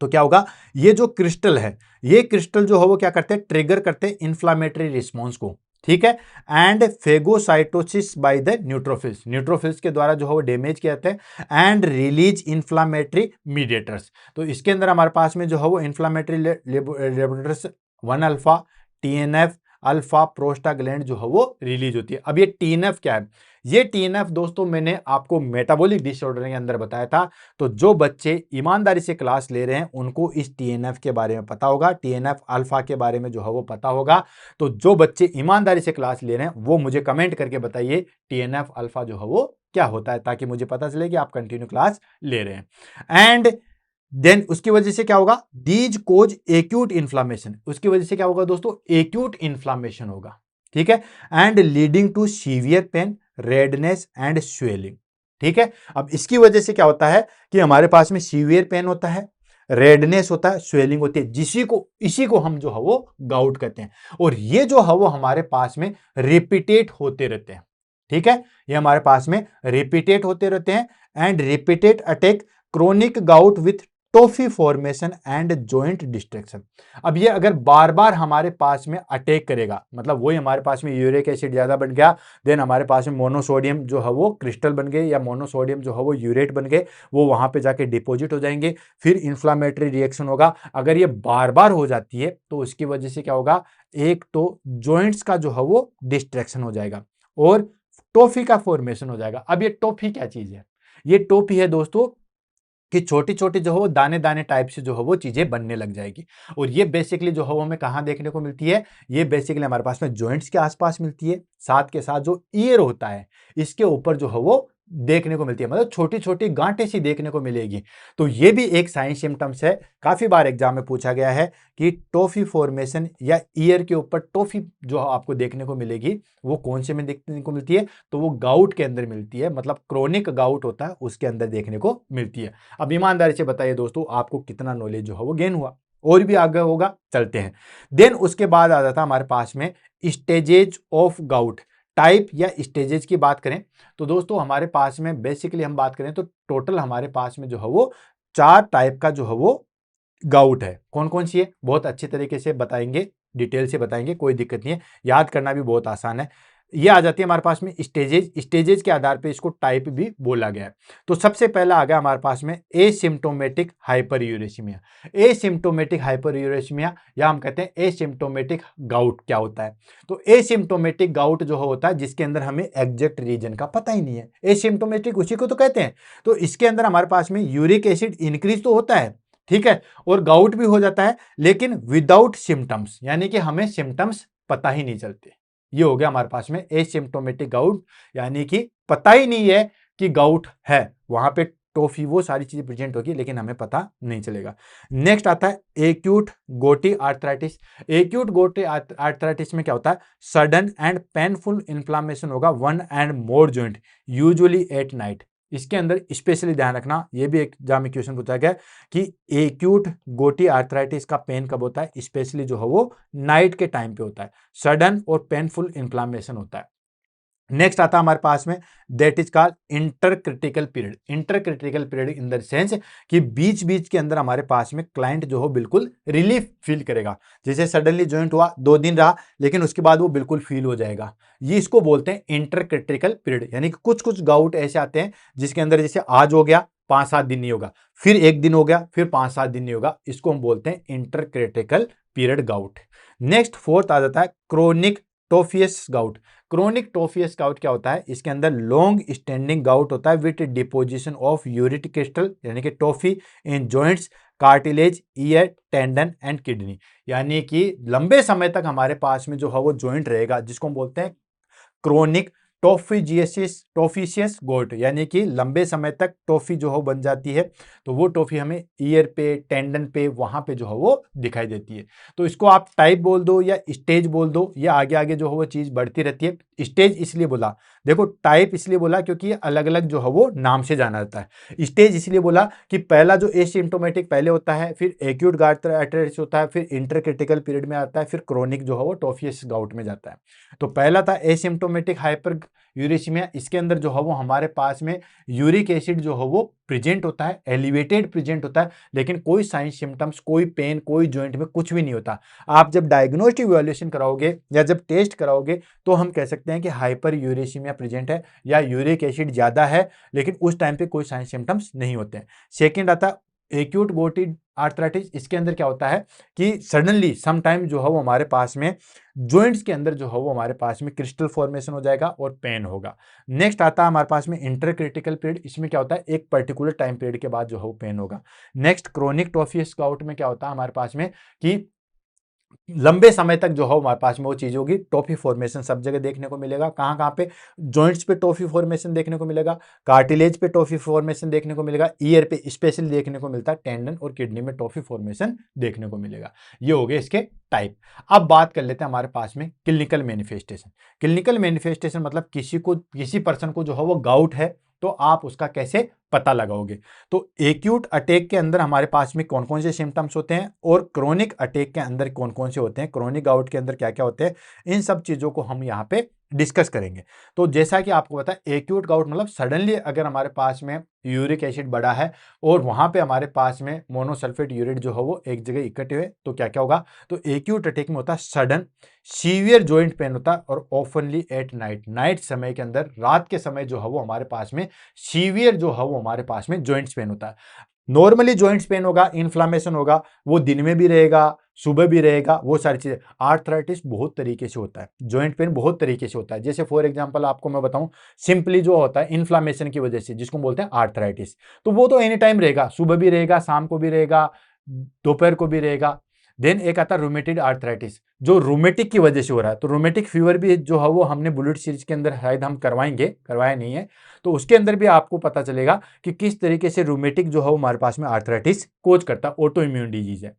तो क्या होगा, ये जो क्रिस्टल है, ये क्रिस्टल जो है वो क्या करते हैं, ट्रिगर करते हैं इन्फ्लामेटरी रिस्पॉन्स को, ठीक है। And phagocytosis by the neutrophils, neutrophils के द्वारा जो है वो डैमेज किया जाता है एंड रिलीज इन्फ्लामेटरी मीडिएटर्स। तो इसके अंदर हमारे पास में जो है वो inflammatory regulators 1 alpha, TNF alpha प्रोस्टाग्लैंड जो है वो रिलीज होती है। अब ये TNF क्या है? ये TNF दोस्तों मैंने आपको मेटाबॉलिक डिसऑर्डर के अंदर बताया था। तो जो बच्चे ईमानदारी से क्लास ले रहे हैं उनको इस TNF के बारे में पता होगा, TNF अल्फा के बारे में जो है वो पता होगा। तो जो बच्चे ईमानदारी से क्लास ले रहे हैं वो मुझे कमेंट करके बताइए TNF अल्फा जो है वो क्या होता है, ताकि मुझे पता चले कि आप कंटिन्यू क्लास ले रहे हैं। एंड देन उसकी वजह से क्या होगा, दीज कोज एक्यूट इन्फ्लामेशन, उसकी वजह से क्या होगा दोस्तों, एक्यूट इन्फ्लामेशन होगा, ठीक है। And leading to severe pain, redness and swelling, ठीक है। अब इसकी वजह से क्या होता है कि हमारे पास में सीवियर पेन होता है, रेडनेस होता है, स्वेलिंग होती है, इसी को हम जो है वो गाउट कहते हैं। और ये जो है वो हमारे पास में रिपीटेट होते रहते हैं, ठीक है। ये हमारे पास में रिपीटेट होते रहते हैं and repeated attack chronic gout with toffee formation and joint destruction. अब ये अगर बार बार हमारे पास में अटैक करेगा, मतलब वही हमारे पास में यूरिक एसिड ज्यादा बन गया, देन हमारे पास में मोनोसोडियम जो है वो क्रिस्टल बन गए, या मोनोसोडियम जो है वो यूरेट बन गए, वो वहां पे जाके डिपॉजिट हो जाएंगे, फिर इंफ्लामेटरी रिएक्शन होगा। अगर ये बार बार हो जाती है तो उसकी वजह से क्या होगा, एक तो जॉइंट्स का जो है वो डिस्ट्रैक्शन हो जाएगा और टॉफी का फॉर्मेशन हो जाएगा। अब ये टॉफी क्या चीज है? ये टॉफी है दोस्तों कि छोटी छोटी जो है वो दाने दाने टाइप से जो है वो चीजें बनने लग जाएगी। और ये बेसिकली जो है वो हमें कहाँ देखने को मिलती है, ये बेसिकली हमारे पास में जॉइंट्स के आसपास मिलती है, साथ के साथ जो ईयर होता है इसके ऊपर जो है वो देखने को मिलती है, मतलब छोटी छोटी गांठें सी देखने को मिलेगी। तो ये भी एक साइन सिम्टम्स है, काफी बार एग्जाम में पूछा गया है कि टॉफी फॉर्मेशन या ईयर के ऊपर टॉफी जो आपको देखने को मिलेगी वो कौन से में देखने को मिलती है, तो वो गाउट के अंदर मिलती है, मतलब क्रोनिक गाउट होता है उसके अंदर देखने को मिलती है। अब ईमानदारी से बताइए दोस्तों, आपको कितना नॉलेज जो है वो गेन हुआ, और भी आगे होगा, चलते हैं। देन उसके बाद आ जाता हमारे पास में स्टेजेज ऑफ गाउट, टाइप या स्टेजेज की बात करें तो दोस्तों हमारे पास में बेसिकली हम बात करें तो टोटल हमारे पास में जो है वो 4 टाइप का जो है वो गाउट है। कौन कौन सी है, बहुत अच्छे तरीके से बताएंगे, डिटेल से बताएंगे, कोई दिक्कत नहीं है, याद करना भी बहुत आसान है। ये आ जाती है हमारे पास में स्टेजेज, स्टेजेज के आधार पे इसको टाइप भी बोला गया है। तो सबसे पहला आ गया हमारे पास में एसिम्प्टोमेटिक हाइपरयूरेसिमिया। एसिम्प्टोमेटिक हाइपरयूरेसिमिया या हम कहते हैं एसिम्प्टोमेटिक गाउट क्या होता है, तो एसिम्प्टोमेटिक गाउट जो होता है जिसके अंदर हमें एग्जैक्ट रीजन का पता ही नहीं है, एसिम्प्टोमेटिक उसी को तो कहते हैं। तो इसके अंदर हमारे पास में यूरिक एसिड इंक्रीज तो होता है, ठीक है, और गाउट भी हो जाता है, लेकिन विदाउट सिम्टम्स, यानी कि हमें सिम्टम्स पता ही नहीं चलते। ये हो गया हमारे पास में एसिम्प्टोमेटिक गाउट, यानी कि पता ही नहीं है कि गाउट है, वहां पे टॉफी वो सारी चीजें प्रेजेंट होगी लेकिन हमें पता नहीं चलेगा। नेक्स्ट आता है एक्यूट गोटी आर्थराइटिस। एक्यूट गोटी आर्थराइटिस में क्या होता है, सडन एंड पेनफुल इन्फ्लामेशन होगा 1 and more joint, usually at night. इसके अंदर स्पेशली ध्यान रखना, ये भी एग्जाम में क्वेश्चन पूछा गया कि एक्यूट गोटी आर्थराइटिस का पेन कब होता है, स्पेशली जो है वो नाइट के टाइम पे होता है, सडन और पेनफुल इन्फ्लामेशन होता है। नेक्स्ट आता है हमारे पास में that is called inter critical period. Inter critical period in the sense कि बीच बीच के अंदर हमारे पास में क्लाइंट जो हो बिल्कुल रिलीफ फील करेगा। जैसे सडनली ज्वाइंट हुआ, 2 दिन रहा, लेकिन उसके बाद वो बिल्कुल फील हो जाएगा। ये इसको बोलते हैं इंटर क्रिटिकल पीरियड। यानी कि कुछ कुछ गाउट ऐसे आते हैं जिसके अंदर जैसे आज हो गया, 5-7 दिन नहीं होगा, फिर 1 दिन हो गया, फिर 5-7 दिन नहीं होगा, इसको हम बोलते हैं inter critical period gout. Next fourth आ जाता है chronic tophaceous gout. Chronic tophaceous gout क्या होता है? इसके अंदर लॉन्ग स्टैंडिंग गाउट होता है with deposition of uric crystal यानी कि toffee in joints, cartilage, year, tendon and kidney. यानी कि लंबे समय तक हमारे पास में जो है वो जॉइंट रहेगा, जिसको हम बोलते हैं क्रोनिक टॉफिशियस गोट। यानी कि लंबे समय तक टॉफी जो हो बन जाती है, तो वो टॉफी हमें ईयर पे, टेंडन पे, वहां पे जो है वो दिखाई देती है। तो इसको आप टाइप बोल दो या स्टेज बोल दो, या आगे आगे जो है वो चीज बढ़ती रहती है। स्टेज इसलिए बोला, देखो टाइप इसलिए बोला क्योंकि अलग अलग जो है वो नाम से जाना जाता है। स्टेज इसलिए बोला कि पहला जो एसिम्प्टोमेटिक पहले होता है, फिर एक्यूट गायरेट्राइटिस होता है, फिर इंटरक्रिटिकल पीरियड में आता है, फिर क्रोनिक जो है वो टॉफियस गाउट में जाता है। तो पहला था एसिम्प्टोमेटिक हाइपर यूरेसीमिया। इसके अंदर जो है वो हमारे पास में यूरिक एसिड जो है वो प्रेजेंट होता है, एलिवेटेड प्रेजेंट होता है, लेकिन कोई साइन सिम्टम्स, कोई पेन, कोई जॉइंट में कुछ भी नहीं होता। आप जब डायग्नोस्टिक इवैल्यूएशन कराओगे या जब टेस्ट कराओगे तो हम कह सकते हैं कि हाइपर यूरेसीमिया प्रेजेंट है या यूरिक एसिड ज्यादा है, लेकिन उस टाइम पे कोई साइन सिम्टम्स नहीं होते हैं। सेकेंड आता है एक्यूट गोटी आर्थराइटिस। इसके अंदर क्या होता है कि सडनली सम टाइम जो है वो हमारे पास में जॉइंट्स के अंदर जो है वो हमारे पास में क्रिस्टल फॉर्मेशन हो जाएगा और पेन होगा। नेक्स्ट आता है हमारे पास में इंटरक्रिटिकल पीरियड। इसमें क्या होता है, एक पर्टिकुलर टाइम पीरियड के बाद जो है वो पेन होगा। नेक्स्ट क्रोनिक टॉफियस गाउट में क्या होता है हमारे पास में कि लंबे समय तक जो है हमारे पास में वो चीज होगी, टॉफी फॉर्मेशन सब जगह देखने को मिलेगा। कहां कहां पे? जॉइंट्स पे टॉफी फॉर्मेशन देखने को मिलेगा, कार्टिलेज पे टॉफी फॉर्मेशन देखने को मिलेगा, ईयर पे स्पेशली देखने को मिलता है, टेंडन और किडनी में टॉफी फॉर्मेशन देखने को मिलेगा। ये हो गए इसके टाइप। अब बात कर लेते हैं हमारे पास में क्लिनिकल मैनिफेस्टेशन। क्लिनिकल मैनिफेस्टेशन मतलब किसी पर्सन को जो है वो गाउट है, तो आप उसका कैसे पता लगाओगे? तो एक्यूट अटैक के अंदर हमारे पास में कौन कौन से सिम्टम्स होते हैं और क्रोनिक अटैक के अंदर कौन कौन से होते हैं, क्रोनिक गाउट के अंदर क्या क्या होते हैं, इन सब चीजों को हम यहाँ पे डिस्कस करेंगे। तो जैसा कि आपको पता है, एक्यूट गाउट मतलब सडनली अगर हमारे पास में यूरिक एसिड बढ़ा है और वहां पे हमारे पास में मोनोसल्फेट यूरिट जो है वो एक जगह इकट्ठे हुए, तो क्या क्या होगा? तो एक्यूट अटैक में होता है सडन सीवियर जॉइंट पेन होता है, और ओपनली एट नाइट, नाइट समय के अंदर, रात के समय जो है वो हमारे पास में सीवियर जो है वो हमारे पास में जॉइंट्स पेन होता है। नॉर्मली जॉइंट्स पेन होगा, इन्फ्लामेशन होगा, वो दिन में भी रहेगा, सुबह भी रहेगा, वो सारी चीजें। आर्थराइटिस बहुत तरीके से होता है, जॉइंट पेन बहुत तरीके से होता है। जैसे फॉर एग्जांपल आपको मैं बताऊं, सिंपली जो होता है इन्फ्लामेशन की वजह से, जिसको बोलते हैं आर्थराइटिस, तो वो तो एनी टाइम रहेगा, सुबह भी रहेगा, शाम को भी रहेगा, दोपहर को भी रहेगा। देन एक आता है रूमेटिड आर्थराइटिस, जो रूमेटिक की वजह से हो रहा है। तो रूमेटिक फीवर भी जो है वो हमने बुलेट सीरीज के अंदर शायद हम करवाएंगे, करवाया नहीं है, तो उसके अंदर भी आपको पता चलेगा कि किस तरीके से रूमेटिक जो है वो हमारे पास में आर्थराइटिस कोज करता है, ऑटो इम्यून डिजीज है।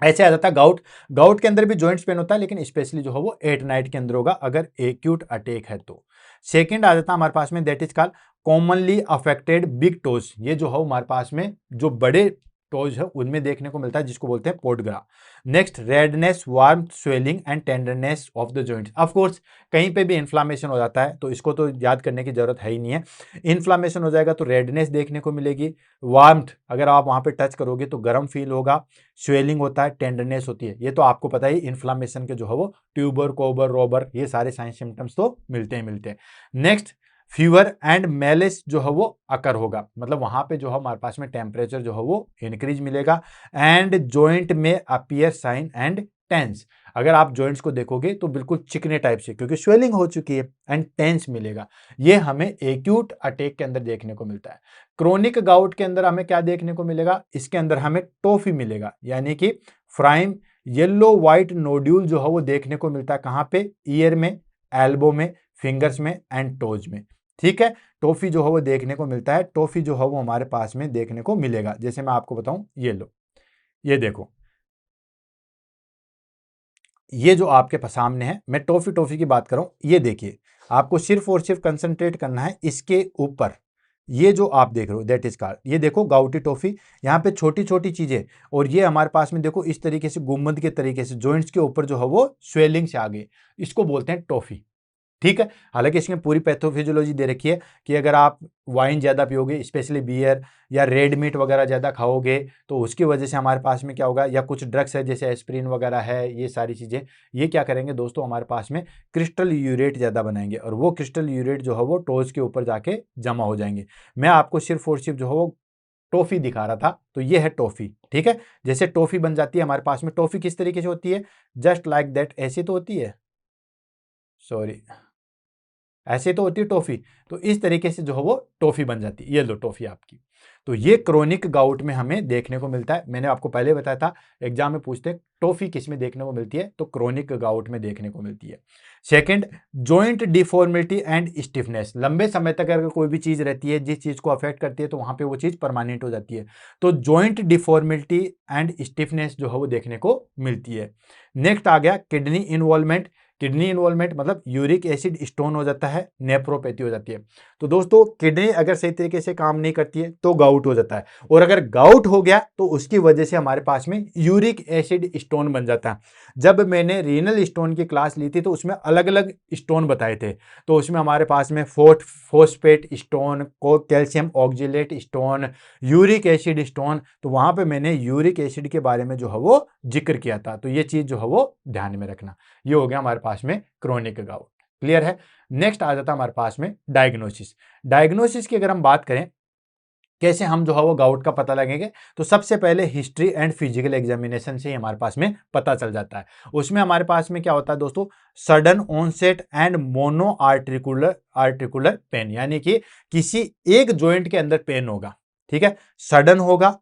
ऐसे आ जाता है गाउट। गाउट के अंदर भी जॉइंट्स पेन होता है, लेकिन स्पेशली जो है वो एट नाइट के अंदर होगा अगर एक्यूट अटैक है तो। सेकंड आ जाता है हमारे पास में that is called commonly affected big toes. ये जो है हमारे पास में जो बड़े टोज है उनमें देखने को मिलता है, जिसको बोलते हैं podagra. Next redness, warm, swelling and tenderness of the joints. Of course कहीं पे भी इन्फ्लामेशन हो जाता है, तो इसको तो याद करने की जरूरत है ही नहीं है। इन्फ्लामेशन हो जाएगा तो रेडनेस देखने को मिलेगी, वार्मथ अगर आप वहां पे टच करोगे तो गर्म फील होगा, स्वेलिंग होता है, टेंडरनेस होती है। ये तो आपको पता ही, इन्फ्लामेशन के जो है वो ट्यूबर, कोबर, रोबर, ये सारे साइन सिम्टम्स तो मिलते हैं। नेक्स्ट फीवर एंड मेलिस जो है वो अकर होगा, मतलब वहां पे जो है हमारे पास में टेम्परेचर जो है वो इंक्रीज मिलेगा। एंड जॉइंट में अपीयर साइन एंड टेंस, अगर आप जॉइंट्स को देखोगे तो बिल्कुल चिकने टाइप से, क्योंकि स्वेलिंग हो चुकी है, एंड टेंस मिलेगा। ये हमें एक्यूट अटैक के अंदर देखने को मिलता है। क्रोनिक गाउट के अंदर हमें क्या देखने को मिलेगा? इसके अंदर हमें टॉफी मिलेगा, यानी कि फ्राइम येलो व्हाइट नोड्यूल जो है वो देखने को मिलता है। कहां पे? ईयर में, एल्बो में, फिंगर्स में एंड टोज में। ठीक है, टॉफी जो है वो देखने को मिलता है। टॉफी जो है वो हमारे पास में देखने को मिलेगा। जैसे मैं आपको बताऊं, ये लो, ये देखो, ये जो आपके सामने है, मैं टॉफी टॉफी की बात कर रहा हूं। ये देखिए, आपको सिर्फ और सिर्फ कंसंट्रेट करना है इसके ऊपर। ये जो आप देख रहे हो दैट इज कॉल्ड, ये देखो गाउटी टॉफी, यहाँ पे छोटी छोटी चीजें, और ये हमारे पास में देखो इस तरीके से गुम्बद के तरीके से जॉइंट्स के ऊपर जो है वो स्वेलिंग से आ गई, इसको बोलते हैं टॉफी। ठीक है। हालांकि इसमें पूरी पैथोफिजियोलॉजी दे रखी है कि अगर आप वाइन ज़्यादा पियोगे, स्पेशली बियर या रेड मीट वगैरह ज़्यादा खाओगे, तो उसकी वजह से हमारे पास में क्या होगा, या कुछ ड्रग्स है जैसे एस्प्रिन वगैरह है, ये सारी चीज़ें ये क्या करेंगे दोस्तों, हमारे पास में क्रिस्टल यूरेट ज़्यादा बनाएंगे, और वो क्रिस्टल यूरेट जो है वो टोज के ऊपर जाके जमा हो जाएंगे। मैं आपको सिर्फ और सिर्फ जो है वो टॉफी दिखा रहा था, तो ये है टॉफी। ठीक है, जैसे टॉफी बन जाती है हमारे पास में, टॉफी किस तरीके से होती है, जस्ट लाइक दैट, ऐसे तो होती है, सॉरी, ऐसे तो होती है टॉफी, तो इस तरीके से जो है वो टॉफी बन जाती है। ये लो टॉफी आपकी। तो ये क्रोनिक गाउट में हमें देखने को मिलता है। मैंने आपको पहले बताया था, एग्जाम में पूछते हैं टॉफी किस में देखने को मिलती है, तो क्रोनिक गाउट में देखने को मिलती है। Second, joint deformity and stiffness. लंबे समय तक अगर कोई भी चीज रहती है, जिस चीज को अफेक्ट करती है, तो वहां पे वो चीज परमानेंट हो जाती है। तो जॉइंट डिफॉर्मिटी एंड स्टिफनेस जो है वो देखने को मिलती है। नेक्स्ट आ गया किडनी इन्वॉल्वमेंट। किडनी इन्वॉल्वमेंट मतलब यूरिक एसिड स्टोन हो जाता है, नेफ्रोपैथी हो जाती है। तो दोस्तों किडनी अगर सही तरीके से काम नहीं करती है तो गाउट हो जाता है, और अगर गाउट हो गया तो उसकी वजह से हमारे पास में यूरिक एसिड स्टोन बन जाता है। जब मैंने रीनल स्टोन की क्लास ली थी तो उसमें अलग अलग स्टोन बताए थे, तो उसमें हमारे पास में फोस्फेट स्टोन, को calcium oxalate stone, uric acid stone, तो वहां पे मैंने यूरिक एसिड के बारे में जो है वो जिक्र किया था। तो ये चीज जो है वो ध्यान में रखना। ये हो गया हमारे पास में क्रोनिक गाउट। क्लियर है। नेक्स्ट आ जाता है हमारे पास में डायग्नोसिस। डायग्नोसिस की अगर हम बात करें कैसे हम जो है वो गाउट का पता लगेंगे, तो सबसे पहले हिस्ट्री एंड फिजिकल एग्जामिनेशन से ही हमारे पास में पता चल जाता है। उसमें हमारे पास में क्या होता है दोस्तों, sudden onset and mono articular pain, यानी कि किसी एक जॉइंट के अंदर पेन होगा। ठीक है, सडन होगा,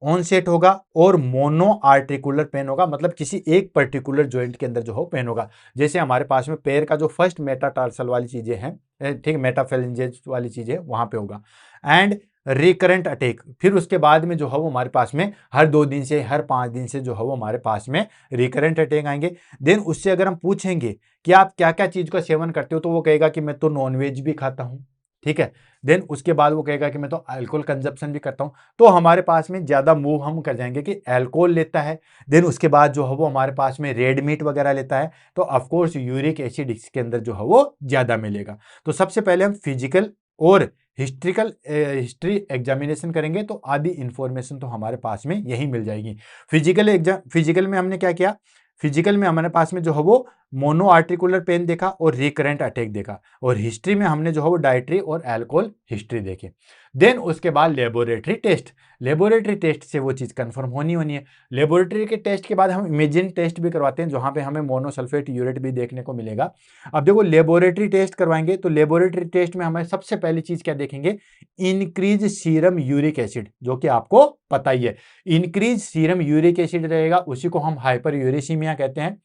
ऑनसेट होगा और मोनो आर्टिकुलर पेन होगा, मतलब किसी एक पर्टिकुलर जॉइंट के अंदर जो हो पेन होगा। जैसे हमारे पास में पैर का जो फर्स्ट मेटाटार्सल वाली चीजें हैं, ठीक है, मेटाफेलेंजेस वाली चीजें वहां पे होगा। एंड रिकरेंट अटैक, फिर उसके बाद में जो है वो हमारे पास में हर 2 दिन से हर 5 दिन से जो है वो हमारे पास में रिकरेंट अटैक आएंगे। देन उससे अगर हम पूछेंगे कि आप क्या क्या चीज का सेवन करते हो, तो वो कहेगा कि मैं तो नॉनवेज भी खाता हूं। ठीक है, देन उसके बाद वो कहेगा कि मैं तो अल्कोहल कंजप्शन भी करता हूं। तो हमारे पास में ज्यादा मूव हम कर जाएंगे कि अल्कोहल लेता है। देन उसके बाद जो है वो हमारे पास में रेड मीट वगैरह लेता है, तो ऑफकोर्स यूरिक एसिड इसके अंदर जो है वो ज्यादा मिलेगा। तो सबसे पहले हम फिजिकल और हिस्ट्री एग्जामिनेशन करेंगे, तो आधी इंफॉर्मेशन तो हमारे पास में यही मिल जाएगी। फिजिकल में हमने क्या किया, फिजिकल में हमारे पास में जो है वो मोनो आर्टिकुलर पेन देखा और रिकरेंट अटैक देखा, और हिस्ट्री में हमने जो है वो डाइटरी और अल्कोहल हिस्ट्री देखे। देन उसके बाद लेबोरेटरी टेस्ट। लेबोरेटरी टेस्ट से वो चीज कंफर्म होनी है। लेबोरेटरी के टेस्ट के बाद हम इमेजिंग टेस्ट भी करवाते हैं, जहां पे हमें मोनोसल्फेट यूरेट भी देखने को मिलेगा। अब देखो लेबोरेटरी टेस्ट करवाएंगे, तो लेबोरेटरी टेस्ट में हमें सबसे पहली चीज क्या देखेंगे, इंक्रीज सीरम यूरिक एसिड, जो कि आपको पता ही है। इंक्रीज सीरम यूरिक एसिड रहेगा, उसी को हम हाइपर यूरेसीमिया कहते हैं,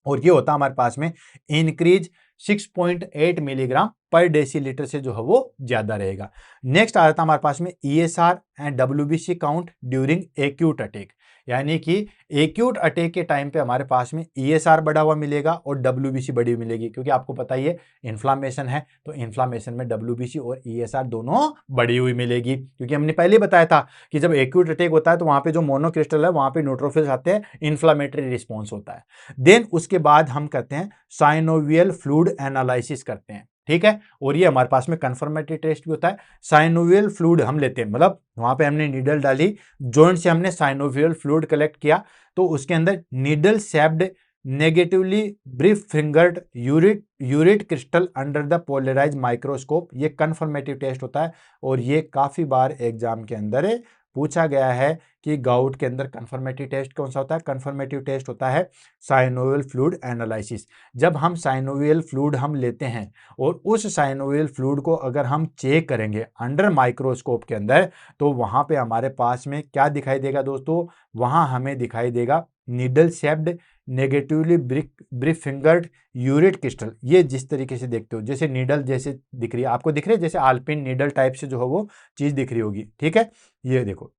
और ये होता है हमारे पास में इंक्रीज 6.8 मिलीग्राम पर डेसीलीटर से जो है वो ज्यादा रहेगा। नेक्स्ट आ जाता है हमारे पास में ESR and WBC count during acute attack, यानी कि एक्यूट अटैक के टाइम पे हमारे पास में ईएसआर बढ़ा हुआ मिलेगा और डब्ल्यूबीसी बढ़ी हुई मिलेगी, क्योंकि आपको पता ही है इन्फ्लामेशन है, तो इन्फ्लामेशन में डब्ल्यूबीसी और ईएसआर दोनों बढ़ी हुई मिलेगी। क्योंकि हमने पहले बताया था कि जब एक्यूट अटैक होता है तो वहां पे जो मोनोक्रिस्टल है वहां पे न्यूट्रोफिल्स आते हैं, इन्फ्लामेटरी रिस्पॉन्स होता है। देन उसके बाद हम करते हैं साइनोवियल फ्लूइड एनालिसिस करते हैं। ठीक है, और ये हमारे पास में कंफर्मेटरी टेस्ट भी होता है। साइनोवियल फ्लूइड हम लेते हैं, मतलब वहां पे हमने नीडल डाली, जॉइंट से हमने साइनोवियल फ्लूइड कलेक्ट किया, तो उसके अंदर needle shaped negatively birefringent urate crystal under the polarised microscope, ये कंफर्मेटिव टेस्ट होता है। और ये काफी बार एग्जाम के अंदर पूछा गया है कि गाउट के अंदर कंफर्मेटिव टेस्ट कौन सा होता है, कंफर्मेटिव टेस्ट होता है साइनोवियल फ्लूइड एनालिसिस। जब हम साइनोवियल फ्लूइड हम लेते हैं और उस साइनोवियल फ्लूइड को अगर हम चेक करेंगे अंडर माइक्रोस्कोप के अंदर, तो वहां पे हमारे पास में क्या दिखाई देगा दोस्तों, वहां हमें दिखाई देगा needle shaped negatively birefringent urate crystal. ये जिस तरीके से देखते हो, जैसे नीडल जैसे दिख रही है, आपको दिख रही है जैसे आल्पिन नीडल टाइप से जो है वो चीज दिख रही होगी। ठीक है, ये देखो,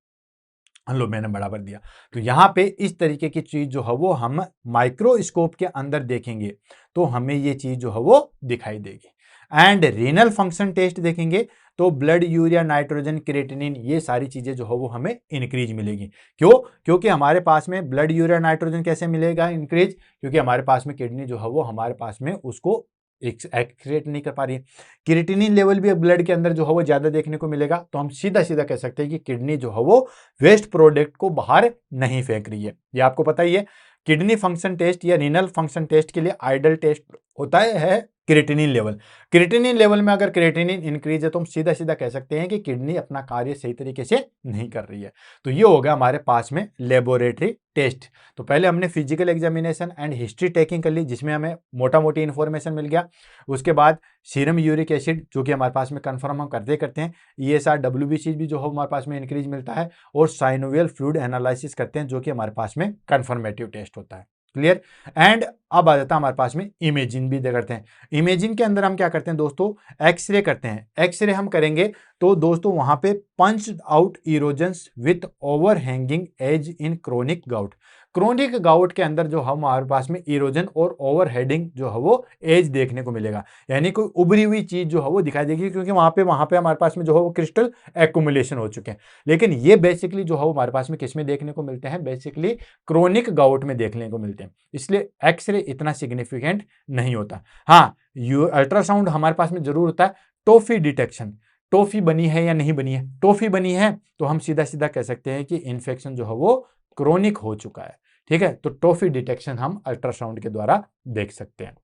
लो मैंने बराबर दिया। तो यहाँ पे इस तरीके की चीज जो है वो हम माइक्रोस्कोप के अंदर देखेंगे, तो हमें ये चीज जो है वो दिखाई देगी। एंड रीनल फंक्शन टेस्ट देखेंगे, तो ब्लड यूरिया नाइट्रोजन क्रिएटिनिन, ये सारी चीजें जो है वो हमें इंक्रीज मिलेगी। क्यों, क्योंकि हमारे पास में ब्लड यूरिया नाइट्रोजन कैसे मिलेगा इंक्रीज, क्योंकि हमारे पास में किडनी जो है वो हमारे पास में उसको एक्सक्रीट नहीं कर पा रही है। क्रिएटिनिन लेवल भी ब्लड के अंदर जो है वो ज्यादा देखने को मिलेगा, तो हम सीधा सीधा कह सकते हैं कि किडनी जो है वो वेस्ट प्रोडक्ट को बाहर नहीं फेंक रही है। ये आपको पता ही है, किडनी फंक्शन टेस्ट या रीनल फंक्शन टेस्ट के लिए आइडल टेस्ट होता है क्रिएटिनिन लेवल। क्रिएटिनिन लेवल में अगर क्रिएटिनिन इंक्रीज है तो हम सीधा सीधा कह सकते हैं कि किडनी अपना कार्य सही तरीके से नहीं कर रही है। तो ये हो गया हमारे पास में लेबोरेटरी टेस्ट। तो पहले हमने physical examination and history taking कर ली, जिसमें हमें मोटा मोटी इन्फॉर्मेशन मिल गया। उसके बाद सीरम यूरिक एसिड जो कि हमारे पास में कंफर्म हम करते हैं, ESR WBC भी जो है हमारे पास में इंक्रीज मिलता है, और साइनोवियल फ्लूइड एनालिसिस करते हैं जो कि हमारे पास में कंफर्मेटिव टेस्ट होता है। क्लियर। एंड अब आ जाता है हमारे पास में इमेजिंग भी करते हैं। इमेजिंग के अंदर हम क्या करते हैं दोस्तों, एक्सरे करते हैं। एक्सरे हम करेंगे तो दोस्तों वहां पे punch out erosions with overhanging edge in chronic gout. Chronic gout के अंदर जो हमारे पास में इरोजन और ओवरहेडिंग जो है वो एज देखने को मिलेगा, यानी कोई उभरी हुई चीज जो है वो दिखाई देगी, क्योंकि वहां पे हमारे पास में जो है वो क्रिस्टल एक्यूमुलेशन हो चुके हैं। लेकिन ये बेसिकली जो है वो हमारे पास में किस में देखने को मिलते हैं, बेसिकली क्रोनिक गाउट में देखने को मिलते हैं। इसलिए एक्सरे इतना सिग्निफिकेंट नहीं होता। हाँ, अल्ट्रासाउंड हमारे पास में जरूर होता है टॉफी डिटेक्शन। टॉफी बनी है या नहीं बनी है, टॉफी बनी है तो हम सीधा सीधा कह सकते हैं कि इन्फेक्शन जो है वो क्रोनिक हो चुका है। ठीक है, तो टॉफी डिटेक्शन हम अल्ट्रासाउंड के द्वारा देख सकते हैं।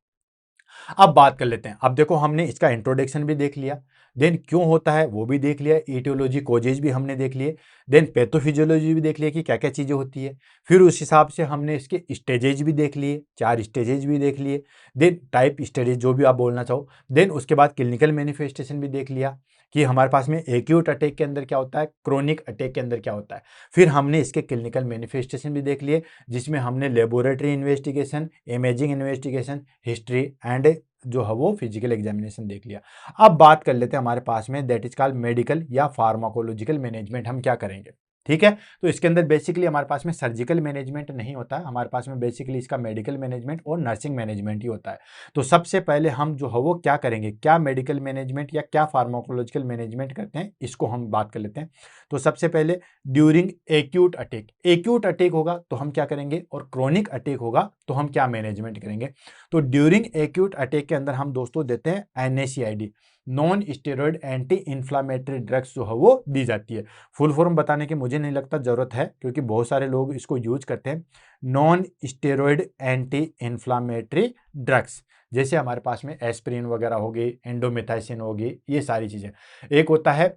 अब बात कर लेते हैं। अब देखो, हमने इसका इंट्रोडक्शन भी देख लिया, देन क्यों होता है वो भी देख लिया, इटियोलॉजी कोजेज भी हमने देख लिए, देन पैथोफिजियोलॉजी भी देख लिया कि क्या क्या चीजें होती है। फिर उस हिसाब से हमने इसके स्टेजेज भी देख लिए, 4 स्टेजेज भी देख लिए, देन टाइप स्टेजेज जो भी आप बोलना चाहो। देन उसके बाद क्लिनिकल मैनिफेस्टेशन भी देख लिया कि हमारे पास में एक्यूट अटैक के अंदर क्या होता है, क्रोनिक अटैक के अंदर क्या होता है। फिर हमने इसके क्लिनिकल मैनिफेस्टेशन भी देख लिए, जिसमें हमने laboratory investigation, imaging investigation, history and जो है वो फिजिकल एग्जामिनेशन देख लिया। अब बात कर लेते हैं हमारे पास में दैट इज कॉल्ड मेडिकल या फार्माकोलॉजिकल मैनेजमेंट। हम क्या करेंगे, ठीक है। तो इसके अंदर बेसिकली हमारे पास में सर्जिकल मैनेजमेंट नहीं होता है, हमारे पास में बेसिकली इसका मेडिकल मैनेजमेंट और नर्सिंग मैनेजमेंट ही होता है। तो सबसे पहले हम जो है वो क्या करेंगे, क्या मेडिकल मैनेजमेंट या क्या फार्माकोलॉजिकल मैनेजमेंट करते हैं, इसको हम बात कर लेते हैं। तो सबसे पहले during acute attack, acute attack होगा तो हम क्या करेंगे, और क्रोनिक अटैक होगा तो हम क्या मैनेजमेंट करेंगे। तो ड्यूरिंग एक्यूट अटैक के अंदर हम दोस्तों देते हैं NSAID, non steroid anti inflammatory drugs जो है वो दी जाती है। फुल फॉर्म बताने की मुझे नहीं लगता जरूरत है, क्योंकि बहुत सारे लोग इसको यूज करते हैं। Non steroid anti inflammatory drugs, जैसे हमारे पास में एस्पिरिन वगैरह होगी, एंडोमेथाइसिन होगी, ये सारी चीजें। एक होता है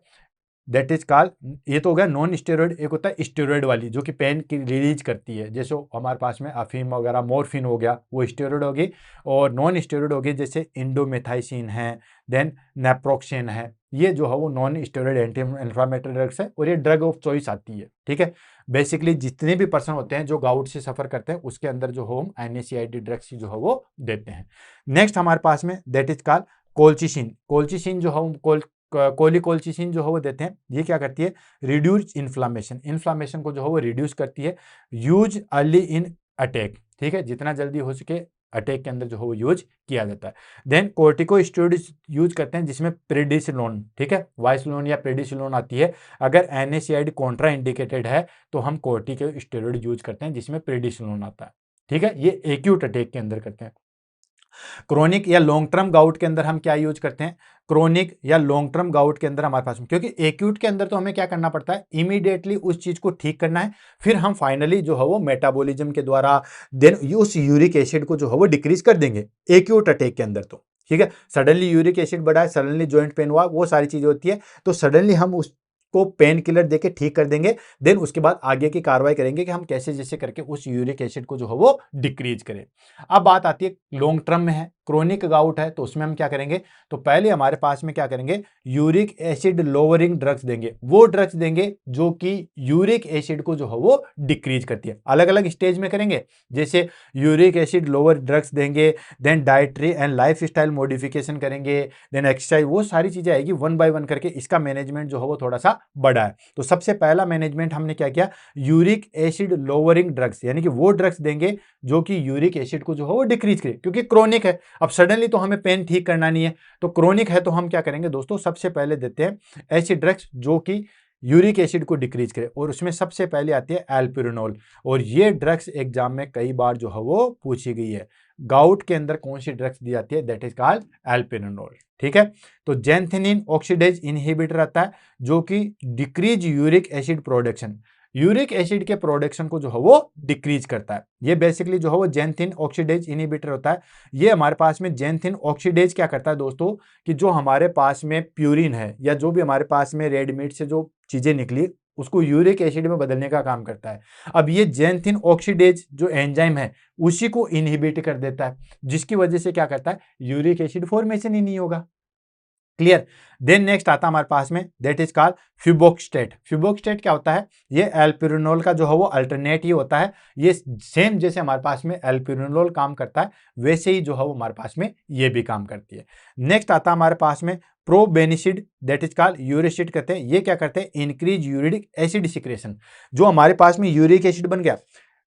दैट इज कॉल्ड, ये तो हो गया नॉन स्टेरॉइड, एक होता है स्टेरॉइड वाली जो कि पेन की रिलीज करती है, जैसे हमारे पास में अफीम वगैरह, मोरफिन हो गया, वो स्टेरॉइड होगी। और नॉन स्टेरॉइड होगी जैसे इंडोमेथाइसिन है, देन नेप्रोक्सेन है, ये जो है वो non steroid anti inflammatory drugs है, और ये ड्रग ऑफ चॉइस आती है। ठीक है, बेसिकली जितने भी पर्सन होते हैं जो गाउट से सफर करते हैं, उसके अंदर जो हम NSAID ड्रग्स जो है वो देते हैं। नेक्स्ट हमारे पास में that is called colchicine. Colchicine जो है कोलिकोल्चिसिन जो है वो देते हैं। ये क्या करती है, रिड्यूस इन्फ्लामेशन, इन्फ्लामेशन को जो है वो रिड्यूस करती है। यूज अर्ली इन अटैक, ठीक है, जितना जल्दी हो सके अटैक के अंदर जो है वो यूज किया जाता है। देन कोर्टिकोस्टेरॉइड्स यूज करते हैं, जिसमें प्रेडिसिलोन, ठीक है, वाइसलोन या प्रेडिसिलोन आती है। अगर NSAID कॉन्ट्रा इंडिकेटेड है तो हम कोर्टिकोस्टेरॉइड यूज करते हैं, जिसमें प्रेडिसिलोन आता है। ठीक है, ये एक्यूट अटैक के अंदर करते हैं। क्रोनिक या लॉन्ग टर्म गाउट के अंदर हम क्या यूज करते हैं, क्रोनिक या लॉन्ग टर्म गाउट के अंदर हमारे पास में, क्योंकि एक्यूट के अंदर तो हमें क्या करना पड़ता है, इमीडिएटली उस चीज को ठीक करना है, फिर हम फाइनली जो है वो मेटाबॉलिज्म के द्वारा देन उस यूरिक एसिड को जो है वो डिक्रीज कर देंगे एक्यूट अटैक के अंदर। तो ठीक है, सडनली यूरिक एसिड बढ़ा है, सडनली जॉइंट पेन हुआ, वो सारी चीजें होती है, तो सडनली हम उसको पेन किलर देके ठीक कर देंगे। देन उसके बाद आगे की कार्रवाई करेंगे कि हम कैसे जैसे करके उस यूरिक एसिड को जो है वो डिक्रीज करें। अब बात आती है लॉन्ग टर्म में है, क्रोनिक गाउट है, तो उसमें हम क्या करेंगे, तो पहले हमारे पास में क्या करेंगे, यूरिक एसिड लोअरिंग ड्रग्स देंगे। वो ड्रग्स देंगे जो कि यूरिक एसिड को जो है वो डिक्रीज करती है। अलग अलग स्टेज में करेंगे, जैसे यूरिक एसिड लोअर ड्रग्स देंगे, then dietary and lifestyle modification करेंगे, देन एक्सरसाइज, वो सारी चीजें आएगी वन बाय वन करके। इसका मैनेजमेंट जो है वो थोड़ा सा बड़ा है। तो सबसे पहला मैनेजमेंट हमने क्या किया, यूरिक एसिड लोअरिंग ड्रग्स, यानी कि वो ड्रग्स देंगे जो कि यूरिक एसिड को जो है वो डिक्रीज करे, क्योंकि क्रोनिक है। अब सडनली तो हमें पेन ठीक करना नहीं है, तो क्रोनिक है तो हम क्या करेंगे दोस्तों, सबसे पहले देते हैं ऐसी ड्रग्स जो कि यूरिक एसिड को डिक्रीज करे, और उसमें सबसे पहले आती है एल्पिरिनोल। और ये ड्रग्स एग्जाम में कई बार जो है वो पूछी गई है। गाउट के अंदर कौन सी ड्रग्स दी जाती है, दैट इज कॉल्ड एल्पिरिनोल। ठीक है, तो जैंथेनिन ऑक्सीडेज इनहिबिटर आता है जो कि decrease uric acid production, uric acid के प्रोडक्शन को जो है वो डिक्रीज करता है। ये बेसिकली जो है वो जैंथिन ऑक्सीडेज इनहिबिटर होता है। ये हमारे पास में जैंथिन ऑक्सीडेज क्या करता है दोस्तों, कि जो हमारे पास में प्यूरिन है या जो भी हमारे पास में रेड मीट से जो चीजें निकली उसको यूरिक एसिड में बदलने का काम करता है। अब ये जैंथिन ऑक्सीडेज जो एंजाइम है उसी को इनहिबिट कर देता है, जिसकी वजह से क्या करता है, यूरिक एसिड फॉर्मेशन ही नहीं होगा। क्लियर। देन नेक्स्ट आता है हमारे पास में, दैट इज कॉल्ड फ्यूबोक्सटेट। फ्यूबोक्सटेट क्या होता है, ये एल्पिरिनोल का जो है वो अल्टरनेट ही होता है। ये सेम जैसे हमारे पास में एल्पिरिनोल काम करता है वैसे ही जो है वो हमारे पास में ये भी काम करती है। नेक्स्ट आता है हमारे पास में प्रोबेनिसिड, दैट इज कॉल्ड यूरिसिड कहते हैं। ये क्या करते हैं, इंक्रीज यूरिक एसिड सिक्रेशन। जो हमारे पास में यूरिक एसिड बन गया,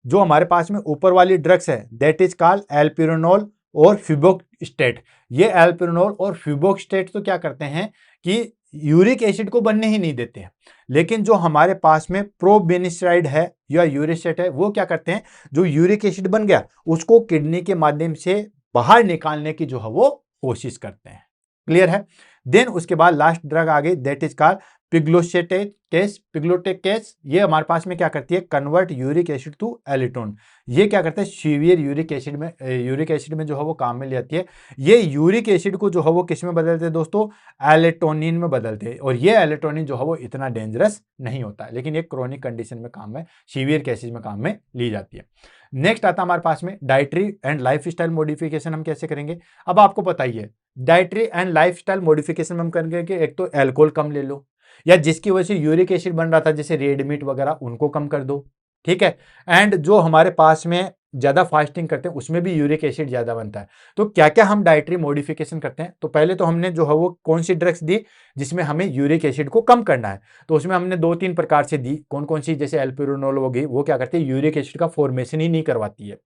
जो हमारे पास में ऊपर वाली ड्रग्स है दैट इज कॉल्ड एल्पिरिनोल और फ्यूबोक्सटेट। ये एल्पिरिनोल और फ्यूबोक्सटेट तो क्या करते हैं कि यूरिक एसिड को बनने ही नहीं देते हैं, लेकिन जो हमारे पास में प्रोबेनिसाइड है या यूरिस्टेट है वो क्या करते हैं, जो यूरिक एसिड बन गया उसको किडनी के माध्यम से बाहर निकालने की जो है वो कोशिश करते हैं। क्लियर है। देन उसके बाद लास्ट ड्रग आ गई, दैट इज कॉल्ड पिग्लोटेकेस। पिग्लोटेकेस ये हमारे पास में क्या करती है, कन्वर्ट यूरिक एसिड टू एलिटोन। ये क्या करते हैं, सीवियर यूरिक एसिड में जो है वो काम में ले आती है। ये यूरिक एसिड को जो है वो किस में बदलते हैं दोस्तों, एलिटोनिन में बदलते हैं। और ये एलिटोनिन जो है वो इतना डेंजरस नहीं होता है, लेकिन ये क्रोनिक कंडीशन में काम में, सीवियर केसेस में काम में ली जाती है। नेक्स्ट आता है हमारे पास में डाइटरी एंड लाइफस्टाइल मॉडिफिकेशन हम कैसे करेंगे। अब आपको पता ही है डाइटरी एंड लाइफस्टाइल मॉडिफिकेशन में हम करेंगे कि एक तो अल्कोहल कम ले लो, या जिसकी वजह से यूरिक एसिड बन रहा था जैसे रेड मीट वगैरह उनको कम कर दो। ठीक है, एंड जो हमारे पास में ज्यादा फास्टिंग करते हैं उसमें भी यूरिक एसिड ज्यादा बनता है। तो क्या क्या हम डाइटरी मॉडिफिकेशन करते हैं, तो पहले तो हमने जो है वो कौन सी ड्रग्स दी जिसमें हमें यूरिक एसिड को कम करना है, तो उसमें हमने 2-3 प्रकार से दी। कौन कौन सी, जैसे एल्पिरिनोल हो गई, वो क्या करती है, यूरिक एसिड का फॉर्मेशन ही नहीं करवाती है।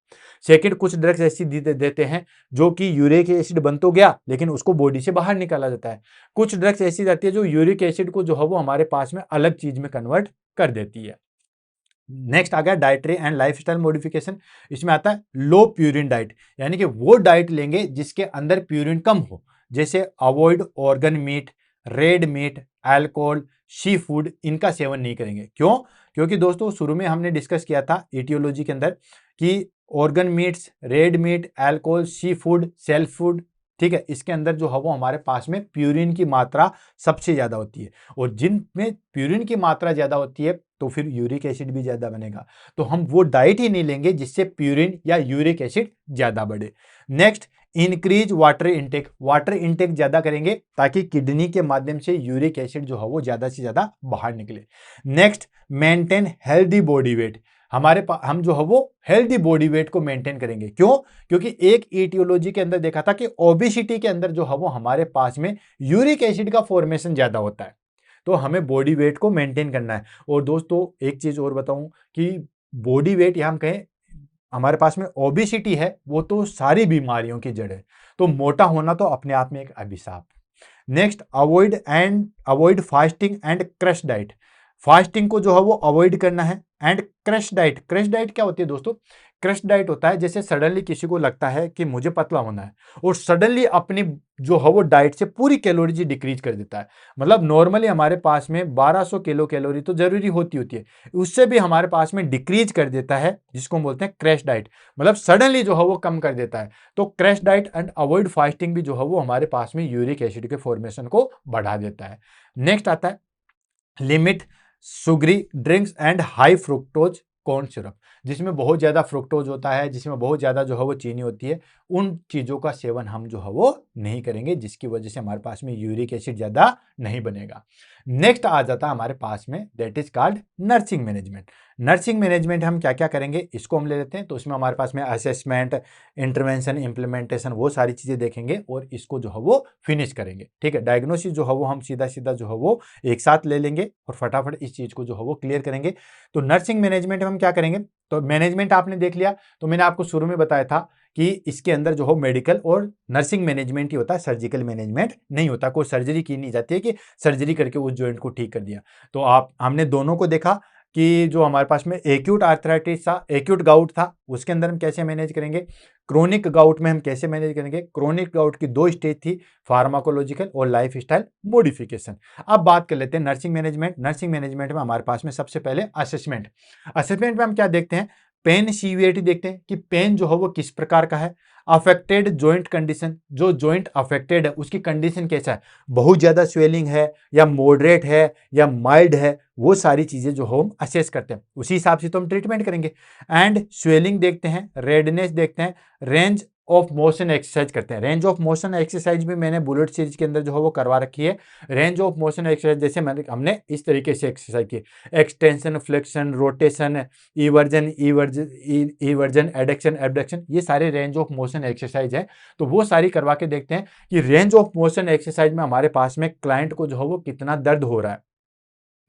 सेकेंड, कुछ ड्रग्स ऐसी देते हैं जो कि यूरिक एसिड बन तो गया लेकिन उसको बॉडी से बाहर निकाला जाता है। कुछ ड्रग्स ऐसी जाती है जो यूरिक एसिड को जो है वो हमारे पास में अलग चीज में कन्वर्ट कर देती है। नेक्स्ट आ गया डाइटरी एंड लाइफस्टाइल मॉडिफिकेशन। इसमें आता है लो प्यूरिन डाइट, यानी कि वो डाइट लेंगे जिसके अंदर प्यूरिन कम हो, जैसे avoid organ meat, red meat, alcohol, seafood, इनका सेवन नहीं करेंगे। क्यों, क्योंकि दोस्तों शुरू में हमने डिस्कस किया था इटियोलॉजी के अंदर कि organ meats, red meat, alcohol, seafood, self food, ठीक है, इसके अंदर जो है वो हमारे पास में प्यूरिन की मात्रा सबसे ज्यादा होती है, और जिनमें प्यूरिन की मात्रा ज्यादा होती है तो फिर यूरिक एसिड भी ज्यादा बनेगा। तो हम वो डाइट ही नहीं लेंगे जिससे प्यूरिन या यूरिक एसिड ज्यादा बढ़े। Next, increase water intake. Water intake ज्यादा करेंगे ताकि किडनी के माध्यम से यूरिक एसिड जो है वो ज्यादा से ज्यादा बाहर निकले। Next, maintain healthy body weight. हम जो है वो हेल्दी बॉडी वेट को मेंटेन करेंगे। क्यों, क्योंकि एक ईटियोलॉजी के अंदर देखा था कि ओबेसिटी के अंदर जो है वो हमारे पास में यूरिक एसिड का फॉर्मेशन ज्यादा होता है, तो हमें बॉडी वेट को मेंटेन करना है। और दोस्तों एक चीज और बताऊं कि बॉडी वेट यहां हम कहें, हमारे पास में ओबेसिटी है वो तो सारी बीमारियों की जड़ है, तो मोटा होना तो अपने आप में एक अभिशाप। Next, avoid fasting and crush diet. Fasting को जो है वो अवॉइड करना है। And crush diet, crush diet क्या होती है दोस्तों, क्रश डाइट होता है जैसे सडनली किसी को लगता है कि मुझे पतला होना है और सडनली अपनी जो है वो डाइट से पूरी कैलोरीज डिक्रीज कर देता है। मतलब नॉर्मली हमारे पास में 1200 किलो कैलोरी तो जरूरी होती है, उससे भी हमारे पास में डिक्रीज कर देता है, जिसको हम बोलते हैं क्रैश डाइट। मतलब सडनली जो है वो कम कर देता है। तो crash diet and avoid fasting भी जो है वो हमारे पास में यूरिक एसिड के फॉर्मेशन को बढ़ा देता है। नेक्स्ट आता है limit sugary drinks and high fructose corn syrup, जिसमें बहुत ज्यादा फ्रुक्टोज होता है, जिसमें बहुत ज्यादा जो है वो चीनी होती है, उन चीजों का सेवन हम जो है वो नहीं करेंगे, जिसकी वजह से हमारे पास में यूरिक एसिड ज्यादा नहीं बनेगा। नेक्स्ट आ जाता है हमारे पास में that is called nursing management. Nursing management हम क्या क्या करेंगे इसको हम ले लेते हैं। तो उसमें हमारे पास में असेसमेंट, इंटरवेंशन, इंप्लीमेंटेशन, वो सारी चीजें देखेंगे और इसको जो है वो फिनिश करेंगे। ठीक है, डायग्नोसिस जो है वो हम सीधा सीधा जो है वो एक साथ ले लेंगे और फटाफट इस चीज को जो है वो क्लियर करेंगे। तो नर्सिंग मैनेजमेंट में हम क्या करेंगे, तो मैनेजमेंट आपने देख लिया। तो मैंने आपको शुरू में बताया था कि इसके अंदर जो हो मेडिकल और नर्सिंग मैनेजमेंट ही होता है, सर्जिकल मैनेजमेंट नहीं होता। कोई सर्जरी की नहीं जाती है कि सर्जरी करके उस जॉइंट को ठीक कर दिया। तो हमने दोनों को देखा कि जो हमारे पास में एक्यूट आर्थराइटिस था, एक्यूट गाउट था, उसके अंदर हम कैसे मैनेज करेंगे, क्रोनिक गाउट में हम कैसे मैनेज करेंगे। क्रोनिक गाउट की 2 स्टेज थी, फार्माकोलॉजिकल और लाइफ स्टाइल मॉडिफिकेशन। अब बात कर लेते हैं नर्सिंग मैनेजमेंट। नर्सिंग मैनेजमेंट में हमारे पास में सबसे पहले असेसमेंट। असेसमेंट में हम क्या देखते हैं, पेन सीवियरिटी देखते हैं कि पेन जो है वो किस प्रकार का है। अफेक्टेड जॉइंट कंडीशन, जो जॉइंट अफेक्टेड है उसकी कंडीशन कैसा है, बहुत ज्यादा स्वेलिंग है या मॉडरेट है या माइल्ड है, वो सारी चीजें जो हम असेस करते हैं, उसी हिसाब से तो हम ट्रीटमेंट करेंगे। एंड स्वेलिंग देखते हैं, रेडनेस देखते हैं, रेंज ऑफ मोशन एक्सरसाइज करते हैं। रेंज ऑफ मोशन एक्सरसाइज भी मैंने बुलेट सीरीज के अंदर जो है वो करवा रखी है। रेंज ऑफ मोशन एक्सरसाइज जैसे हमने इस तरीके से एक्सरसाइज की, extension, flexion, rotation, eversion, eversion, adduction, abduction, ये सारे रेंज ऑफ मोशन एक्सरसाइज है। तो वो सारी करवा के देखते हैं कि रेंज ऑफ मोशन एक्सरसाइज में हमारे पास में क्लाइंट को जो है वो कितना दर्द हो रहा है,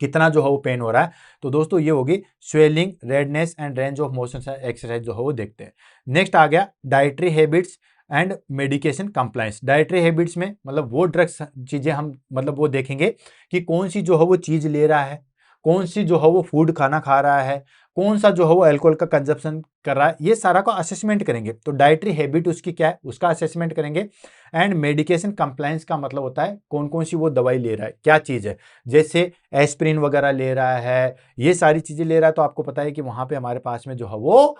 कितना जो है वो पेन हो रहा है। तो दोस्तों ये होगी swelling, redness and range of motion exercise जो है वो देखते हैं। नेक्स्ट आ गया dietary habits and medication compliance. Dietary habits में मतलब वो ड्रग्स चीजें हम मतलब वो देखेंगे कि कौन सी जो है वो चीज ले रहा है, कौन सी जो है वो फूड खाना खा रहा है, कौन सा जो है वो अल्कोहल का कंजप्शन कर रहा है, ये सारा का असेसमेंट करेंगे। तो डाइटरी हैबिट उसकी क्या है उसका असेसमेंट करेंगे। एंड मेडिकेशन कंप्लायंस का मतलब होता है कौन कौन सी वो दवाई ले रहा है, क्या चीज है, जैसे एस्पिरिन वगैरह ले रहा है, ये सारी चीजें ले रहा है, तो आपको पता है कि वहां पे हमारे पास में जो है वो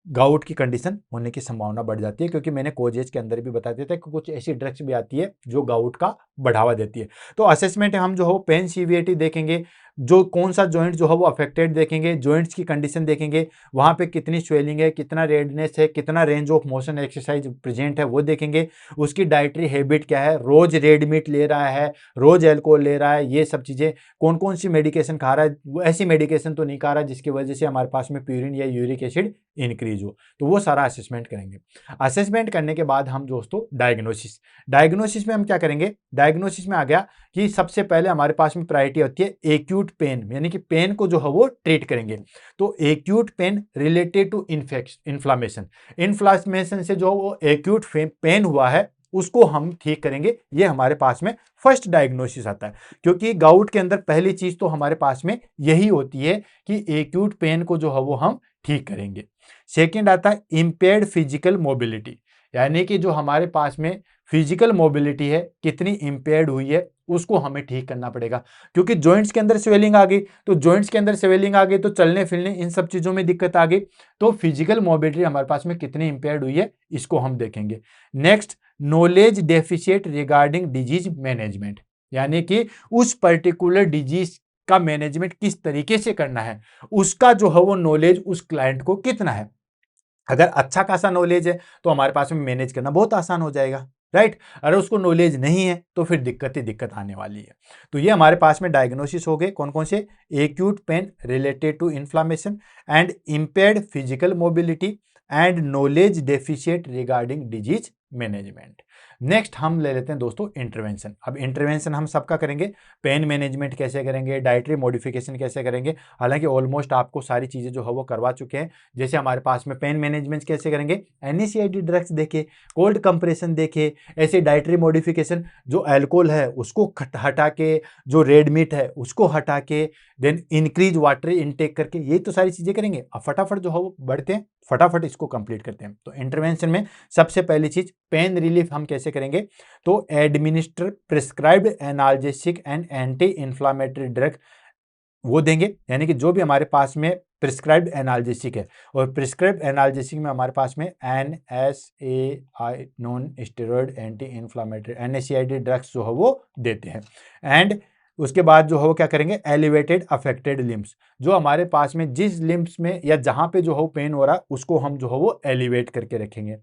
गाउट की कंडीशन होने की संभावना बढ़ जाती है, क्योंकि मैंने कोजेज के अंदर भी बता दिया था कि कुछ ऐसी ड्रग्स भी आती है जो गाउट का बढ़ावा देती है। तो असेसमेंट हम जो हो पेन सीवियरिटी देखेंगे, जो कौन सा जॉइंट जो है वो अफेक्टेड देखेंगे, जॉइंट्स की कंडीशन देखेंगे, वहां पे कितनी स्वेलिंग है, कितना रेडनेस है, कितना range of motion exercise present है वो देखेंगे। उसकी डाइटरी हैबिट क्या है, रोज रेड मीट ले रहा है, रोज अल्कोहल ले रहा है, ये सब चीजें, कौन कौन सी मेडिकेशन खा रहा है, वो ऐसी मेडिकेशन तो नहीं खा रहा जिसकी वजह से हमारे पास में प्यूरिन या यूरिक एसिड इंक्रीज हो। तो वो सारा असेसमेंट करेंगे। असेसमेंट करने के बाद हम दोस्तों डायग्नोसिस, डायग्नोसिस में हम क्या करेंगे, डायग्नोसिस में आ गया कि सबसे पहले हमारे पास में प्रायोरिटी होती है एक्यूट पेन, यानी कि पेन को जो है वो ट्रीट करेंगे। तो acute pain related to inflammation, inflammation से जो वो एक्यूट पेन हुआ है उसको हम ठीक करेंगे। ये हमारे पास में फर्स्ट डायग्नोसिस आता है, क्योंकि गाउट के अंदर पहली चीज तो हमारे पास में यही होती है कि एक्यूट पेन को जो है वो हम ठीक करेंगे। सेकंड आता है इंपेयर्ड फिजिकल मोबिलिटी, यानी कि जो हमारे पास में फिजिकल मोबिलिटी है कितनी इंपेयर्ड हुई है उसको हमें ठीक करना पड़ेगा, क्योंकि जॉइंट्स के अंदर स्वेलिंग आ गई, तो जॉइंट्स के अंदर स्वेलिंग आ गई तो चलने फिरने इन सब चीजों में दिक्कत आ गई। तो फिजिकल मोबिलिटी हमारे पास में कितनी इंपेयर्ड हुई है इसको हम देखेंगे। Next knowledge deficient regarding disease management, यानी कि उस पर्टिकुलर डिजीज का मैनेजमेंट किस तरीके से करना है, उसका जो है वो नॉलेज उस क्लाइंट को कितना है। अगर अच्छा खासा नॉलेज है तो हमारे पास में मैनेज करना बहुत आसान हो जाएगा, राइट। अगर उसको नॉलेज नहीं है तो फिर दिक्कत ही दिक्कत आने वाली है। तो ये हमारे पास में डायग्नोसिस हो गए कौन कौन से, acute pain related to inflammation and impaired physical mobility and knowledge deficient regarding disease management. Next हम ले लेते हैं दोस्तों इंटरवेंशन। अब इंटरवेंशन हम सबका करेंगे, पेन मैनेजमेंट कैसे करेंगे, डाइटरी मॉडिफिकेशन कैसे करेंगे, हालांकि ऑलमोस्ट आपको सारी चीजें जो है वो करवा चुके हैं। जैसे हमारे पास में पेन मैनेजमेंट कैसे करेंगे, एनएसएआईडी ड्रग्स देखे, कोल्ड कंप्रेशन देखे, ऐसे डाइटरी मॉडिफिकेशन, जो अल्कोहल है उसको हटा के, जो रेड मीट है उसको हटा के, देन इंक्रीज वाटर इनटेक करके, ये तो सारी चीजें करेंगे। अब फटाफट जो है वो बढ़ते हैं, फटाफट इसको कंप्लीट करते हैं। तो इंटरवेंशन में सबसे पहली चीज पेन रिलीफ हम कैसे करेंगे, तो administer prescribed analgesic and anti inflammatory drug वो देंगे, यानी कि जो भी हमारे पास में प्रिस्क्राइब्ड एनाल्जेसिक है, और प्रिस्क्राइब्ड एनाल्जेसिक में हमारे पास में NSAI non steroid anti inflammatory NSAID drugs जो है वो देते हैं। एंड उसके बाद जो है वो क्या करेंगे, एलिवेटेड अफेक्टेड लिम्स, जो हमारे पास में जिस लिम्स में या जहां पे जो है पेन हो रहा है उसको हम जो है वो एलिवेट करके रखेंगे।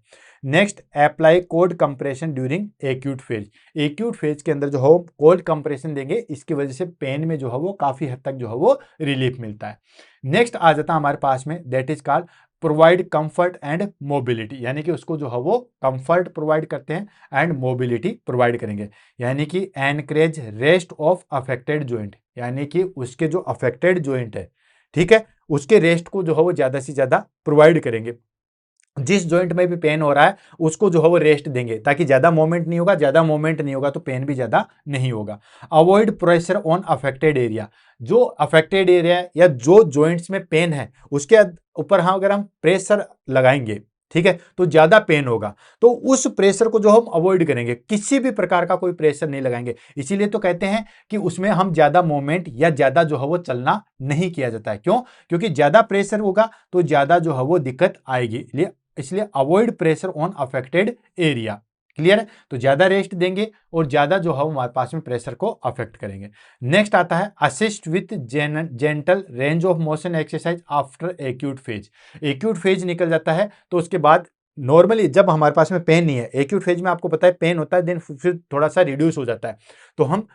Next apply cold compression during acute phase, acute phase के अंदर जो है कोल्ड कंप्रेशन देंगे, इसकी वजह से पेन में जो है वो काफी हद तक जो है वो रिलीफ मिलता है। नेक्स्ट आ जाता है हमारे पास में that is called provide comfort and mobility, यानी कि उसको जो है वो कंफर्ट प्रोवाइड करते हैं एंड मोबिलिटी प्रोवाइड करेंगे, यानी कि encourage rest of affected joint, यानी कि उसके जो अफेक्टेड जॉइंट है, ठीक है, उसके रेस्ट को जो है वो ज्यादा से ज्यादा प्रोवाइड करेंगे। जिस जॉइंट में भी पेन हो रहा है उसको जो है वो रेस्ट देंगे, ताकि ज्यादा मूवमेंट नहीं होगा, ज्यादा मूवमेंट नहीं होगा तो पेन भी ज्यादा नहीं होगा। Avoid pressure on affected area, जो अफेक्टेड एरिया या जो जॉइंट्स में पेन है उसके ऊपर हम अगर हम प्रेशर लगाएंगे, ठीक है, तो ज्यादा पेन होगा, तो उस प्रेशर को जो हम अवॉइड करेंगे, किसी भी प्रकार का कोई प्रेशर नहीं लगाएंगे। इसीलिए तो कहते हैं कि उसमें हम ज्यादा मूवमेंट या ज्यादा जो है वो चलना नहीं किया जाता है। क्यों? क्योंकि ज्यादा प्रेशर होगा तो ज्यादा जो है वो दिक्कत आएगी, इसलिए avoid pressure on affected area. Clear है? तो ज्यादा रेस्ट देंगे और ज्यादा जो है हमारे पास में प्रेशर को अफेक्ट करेंगे। नेक्स्ट आता है assist with gentle range of motion exercise after acute phase. Acute phase निकल जाता है तो उसके बाद नॉर्मली जब हमारे पास में पेन नहीं है, एक्यूट फेज में आपको पता है पेन होता है, देन फिर थोड़ा सा रिड्यूस हो जाता है, तो हम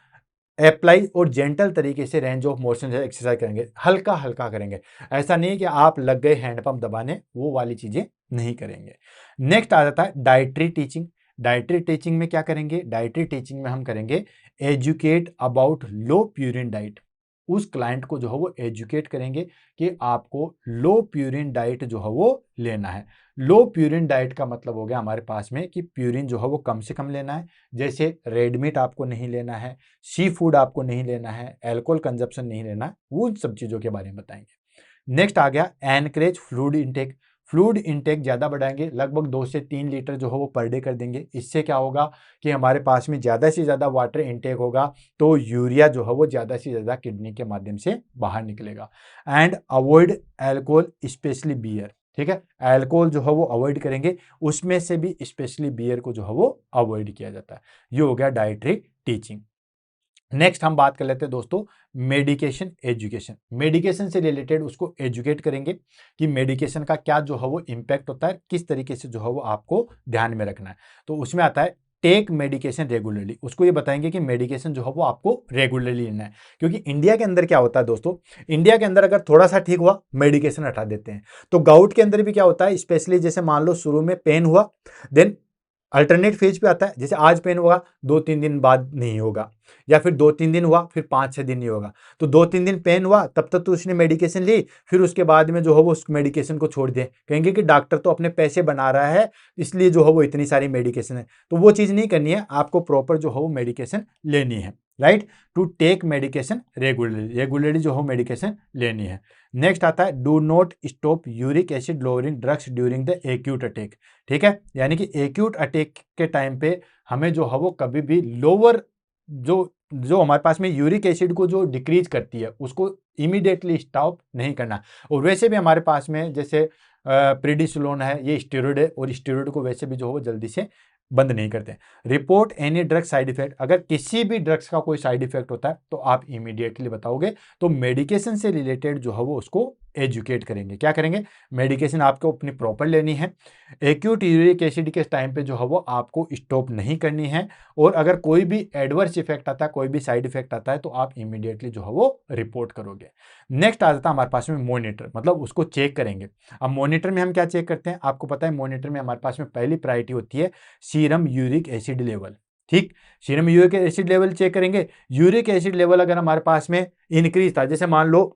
अप्लाई और जेंटल तरीके से रेंज ऑफ मोशन एक्सरसाइज करेंगे, हल्का हल्का करेंगे। ऐसा नहीं कि आप लग गए हैंड पंप दबाने, वो वाली चीजें नहीं करेंगे। नेक्स्ट आ जाता है डाइटरी टीचिंग। डाइटरी टीचिंग में क्या करेंगे? डाइटरी टीचिंग में हम करेंगे educate about low purine diet. उस क्लाइंट को जो है वो एजुकेट करेंगे कि आपको लो प्यूरिन डाइट जो है वो लेना है। लो प्यूरिन डाइट का मतलब हो गया हमारे पास में कि प्यूरिन जो है वो कम से कम लेना है, जैसे रेड मीट आपको नहीं लेना है, सी फूड आपको नहीं लेना है, अल्कोहल कंजप्शन नहीं लेना है, वो सब चीजों के बारे में बताएंगे। नेक्स्ट आ गया encourage fluid intake. Fluid intake ज्यादा बढ़ाएंगे, लगभग 2 से 3 लीटर जो है वो पर डे कर देंगे। इससे क्या होगा कि हमारे पास में ज्यादा से ज्यादा वाटर इंटेक होगा तो यूरिया जो है वो ज्यादा से ज्यादा किडनी के माध्यम से बाहर निकलेगा। And avoid alcohol specially beer. ठीक है, अल्कोहल जो है वो अवॉइड करेंगे, उसमें से भी स्पेशली बियर को जो है वो अवॉइड किया जाता है। ये हो गया डाइटरी टीचिंग। नेक्स्ट हम बात कर लेते हैं दोस्तों मेडिकेशन एजुकेशन। मेडिकेशन से रिलेटेड उसको एजुकेट करेंगे कि मेडिकेशन का क्या जो है वो इम्पैक्ट होता है, किस तरीके से जो है वो आपको ध्यान में रखना है। तो उसमें आता है टेक मेडिकेशन रेगुलरली। उसको ये बताएंगे कि मेडिकेशन जो है वो आपको रेगुलरली लेना है, क्योंकि इंडिया के अंदर क्या होता है दोस्तों, इंडिया के अंदर अगर थोड़ा सा ठीक हुआ मेडिकेशन हटा देते हैं। तो गाउट के अंदर भी क्या होता है, स्पेशली जैसे मान लो शुरू में पेन हुआ, देन अल्टरनेट फेज पे आता है, जैसे आज पेन होगा 2-3 दिन बाद नहीं होगा, या फिर 2-3 दिन हुआ फिर 5-6 दिन नहीं होगा। तो 2-3 दिन पेन हुआ तब तक तो उसने मेडिकेशन ली, फिर उसके बाद में जो है वो उस मेडिकेशन को छोड़ दे, कहेंगे कि डॉक्टर तो अपने पैसे बना रहा है इसलिए जो है वो इतनी सारी मेडिकेशन है। तो वो चीज नहीं करनी है, आपको प्रॉपर जो है वो मेडिकेशन लेनी है। Right, to take medication regularly, regularly जो है मेडिकेशन लेनी है। नेक्स्ट आता है do not stop uric acid lowering drugs during the acute attack. ठीक है, यानी कि एक्यूट अटैक के टाइम पे हमें जो है वो कभी भी लोअर जो जो हमारे पास में यूरिक एसिड को जो डिक्रीज करती है उसको इमीडिएटली स्टॉप नहीं करना। और वैसे भी हमारे पास में जैसे प्रिडिसोलोन है, ये स्टेरॉइड है, और स्टेरॉइड को वैसे भी जो है वो जल्दी से बंद नहीं करते। Report any drug side effect, अगर किसी भी ड्रग्स का कोई साइड इफेक्ट होता है तो आप इमीडिएटली बताओगे। तो मेडिकेशन से रिलेटेड जो है वो उसको एजुकेट करेंगे। क्या करेंगे? मेडिकेशन आपको अपनी प्रॉपर लेनी है, एक्यूट यूरिक एसिड के टाइम पे जो है वो आपको स्टॉप नहीं करनी है, और अगर कोई भी एडवर्स इफेक्ट आता है, कोई भी साइड इफेक्ट आता है तो आप इमीडिएटली जो है वो रिपोर्ट करोगे। नेक्स्ट आ जाता है हमारे पास में मॉनिटर, मतलब उसको चेक करेंगे। अब मॉनिटर में हम क्या चेक करते हैं, आपको पता है मॉनिटर में हमारे पास में पहली प्रायोरिटी होती है सीरम यूरिक एसिड लेवल। ठीक, serum uric acid level check करेंगे। यूरिक एसिड लेवल अगर हमारे पास में इंक्रीज था, जैसे मान लो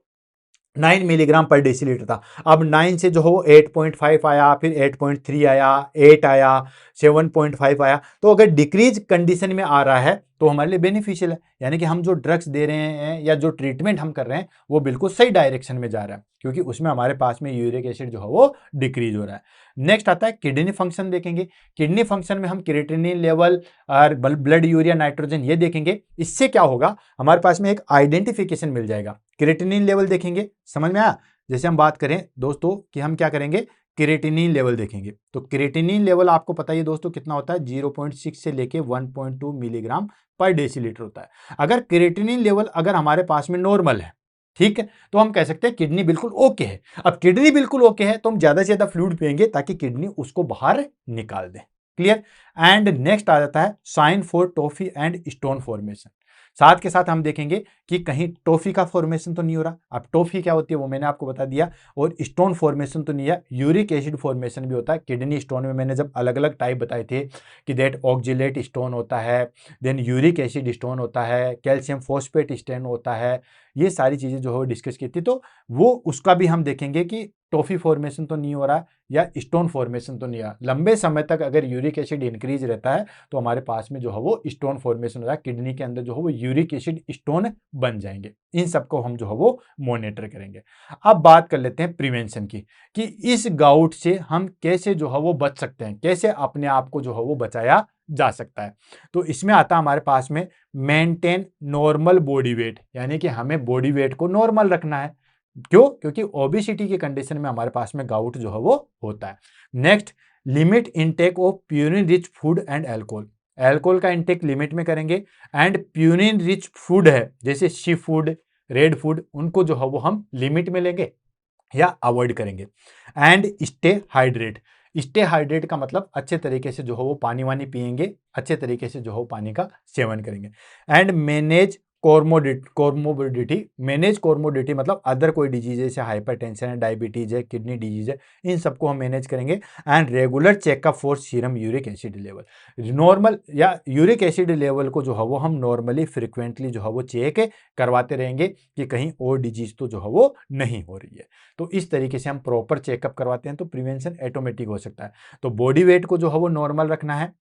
9 मिलीग्राम पर डेसीलीटर था, अब 9 से जो हो 8.5 आया, फिर 8.3 आया, 8 आया, 7.5 आया, तो अगर डिक्रीज कंडीशन में आ रहा है तो हमारे लिए बेनिफिशियल है, यानी कि हम जो ड्रग्स दे रहे हैं या जो ट्रीटमेंट हम कर रहे हैं वो बिल्कुल सही डायरेक्शन में जा रहा है, क्योंकि उसमें हमारे पास में यूरिक एसिड जो है वो डिक्रीज हो रहा है। नेक्स्ट आता है किडनी फंक्शन देखेंगे। किडनी फंक्शन में हम क्रिएटिनिन लेवल और ब्लड यूरिया नाइट्रोजन ये देखेंगे। इससे क्या होगा, हमारे पास में एक आइडेंटिफिकेशन मिल जाएगा। क्रिएटिनिन लेवल देखेंगे, समझ में आया? जैसे हम बात करें दोस्तों कि हम क्या करेंगे, क्रिएटिनिन लेवल देखेंगे। तो क्रिएटिनिन लेवल आपको पता ही है दोस्तों कितना होता है, 0.6 से लेके 1.2 मिलीग्राम पर डेसीलीटर होता है। अगर क्रिएटिनिन लेवल अगर हमारे पास में नॉर्मल है, ठीक है, तो हम कह सकते हैं किडनी बिल्कुल ओके है। अब किडनी बिल्कुल ओके है तो हम ज्यादा से ज्यादा फ्लूइड पिएंगे ताकि किडनी उसको बाहर निकाल दे। क्लियर? एंड नेक्स्ट आ जाता है sign for tophi and stone formation. साथ के साथ हम देखेंगे कि कहीं टॉफी का फॉर्मेशन तो नहीं हो रहा। अब टॉफी क्या होती है वो मैंने आपको बता दिया, और स्टोन फॉर्मेशन तो नहीं है। यूरिक एसिड फॉर्मेशन भी होता है किडनी स्टोन में, मैंने जब अलग अलग टाइप बताए थे कि दैट ऑक्जिलेट स्टोन होता है, देन यूरिक एसिड स्टोन होता है, कैल्शियम फॉस्फेट स्टोन होता है, ये सारी चीजें जो है डिस्कस की थी। तो वो उसका भी हम देखेंगे कि टॉफी फॉर्मेशन तो नहीं हो रहा है या स्टोन फॉर्मेशन तो नहीं आ रहा। लंबे समय तक अगर यूरिक एसिड इंक्रीज रहता है तो हमारे पास में जो है वो स्टोन फॉर्मेशन हो रहा है, किडनी के अंदर जो है वो यूरिक एसिड स्टोन बन जाएंगे। इन सबको हम जो है वो मॉनिटर करेंगे। अब बात कर लेते हैं प्रिवेंशन की, कि इस गाउट से हम कैसे जो है वो बच सकते हैं, कैसे अपने आप को जो है वो बचाया जा सकता है। तो इसमें आता है हमारे पास में मेंटेन नॉर्मल बॉडी वेट, यानी कि हमें बॉडी वेट को नॉर्मल रखना है। क्यों? क्योंकि ओबेसिटी की कंडीशन में हमारे पास में गाउट जो है वो होता है। Next, limit intake of purine rich food and alcohol. Alcohol का इनटेक लिमिट में करेंगे, एंड प्यूरिन रिच फूड है जैसे सी फूड, रेड फूड, उनको जो है वो हम लिमिट में लेंगे या अवॉइड करेंगे। And stay hydrate. Stay hydrate का मतलब अच्छे तरीके से जो है वो पानी वानी पिएंगे, अच्छे तरीके से जो है पानी का सेवन करेंगे। And manage comorbidity. Manage comorbidity मतलब अदर कोई डिजीज जैसे हाइपरटेंशन है, डायबिटीज है, किडनी डिजीज है, इन सबको हम मैनेज करेंगे। And regular checkup for serum uric acid level. Normal या यूरिक एसिड लेवल को जो है वो हम नॉर्मली फ्रिक्वेंटली जो है वो चेक करवाते रहेंगे कि कहीं और डिजीज तो जो है वो नहीं हो रही है। तो इस तरीके से हम प्रॉपर चेकअप करवाते हैं तो प्रिवेंशन ऑटोमेटिक हो सकता है। तो बॉडी वेट को जो है वो नॉर्मल रखना है।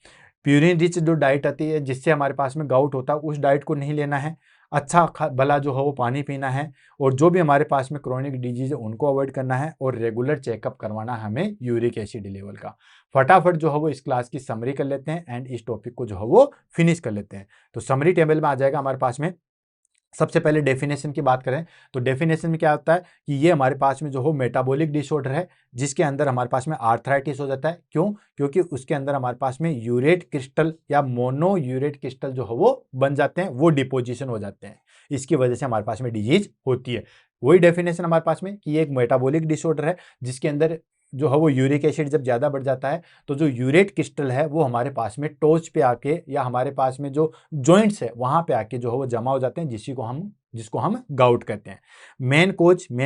प्यूरिन रिच जो डाइट आती है जिससे हमारे पास में गाउट होता है उस डाइट को नहीं लेना है। अच्छा भला जो है वो पानी पीना है, और जो भी हमारे पास में क्रोनिक डिजीज है उनको अवॉइड करना है, और रेगुलर चेकअप करवाना हमें यूरिक एसिड लेवल का। फटाफट जो है वो इस क्लास की समरी कर लेते हैं एंड इस टॉपिक को जो है वो फिनिश कर लेते हैं। तो समरी टेबल में आ जाएगा हमारे पास में। सबसे पहले डेफिनेशन की बात करें तो डेफिनेशन में क्या होता है कि ये हमारे पास में जो हो मेटाबॉलिक डिसऑर्डर है जिसके अंदर हमारे पास में आर्थराइटिस हो जाता है। क्यों? क्योंकि उसके अंदर हमारे पास में यूरेट क्रिस्टल या मोनो यूरेट क्रिस्टल जो है वो बन जाते हैं, वो डिपोजिशन हो जाते हैं। इसकी वजह से हमारे पास में डिजीज होती है। वही डेफिनेशन हमारे पास में कि ये एक मेटाबॉलिक डिसऑर्डर है जिसके अंदर जो है वो यूरिक एसिड जब ज़्यादा बढ़ जाता है तो जो यूरेट क्रिस्टल है वो हमारे पास में टोच पे आके या हमारे पास में जो जॉइंट्स है वहां पे आके जो है वो जमा हो जाते हैं, जिसको हम गाउट कहते हैं। मेन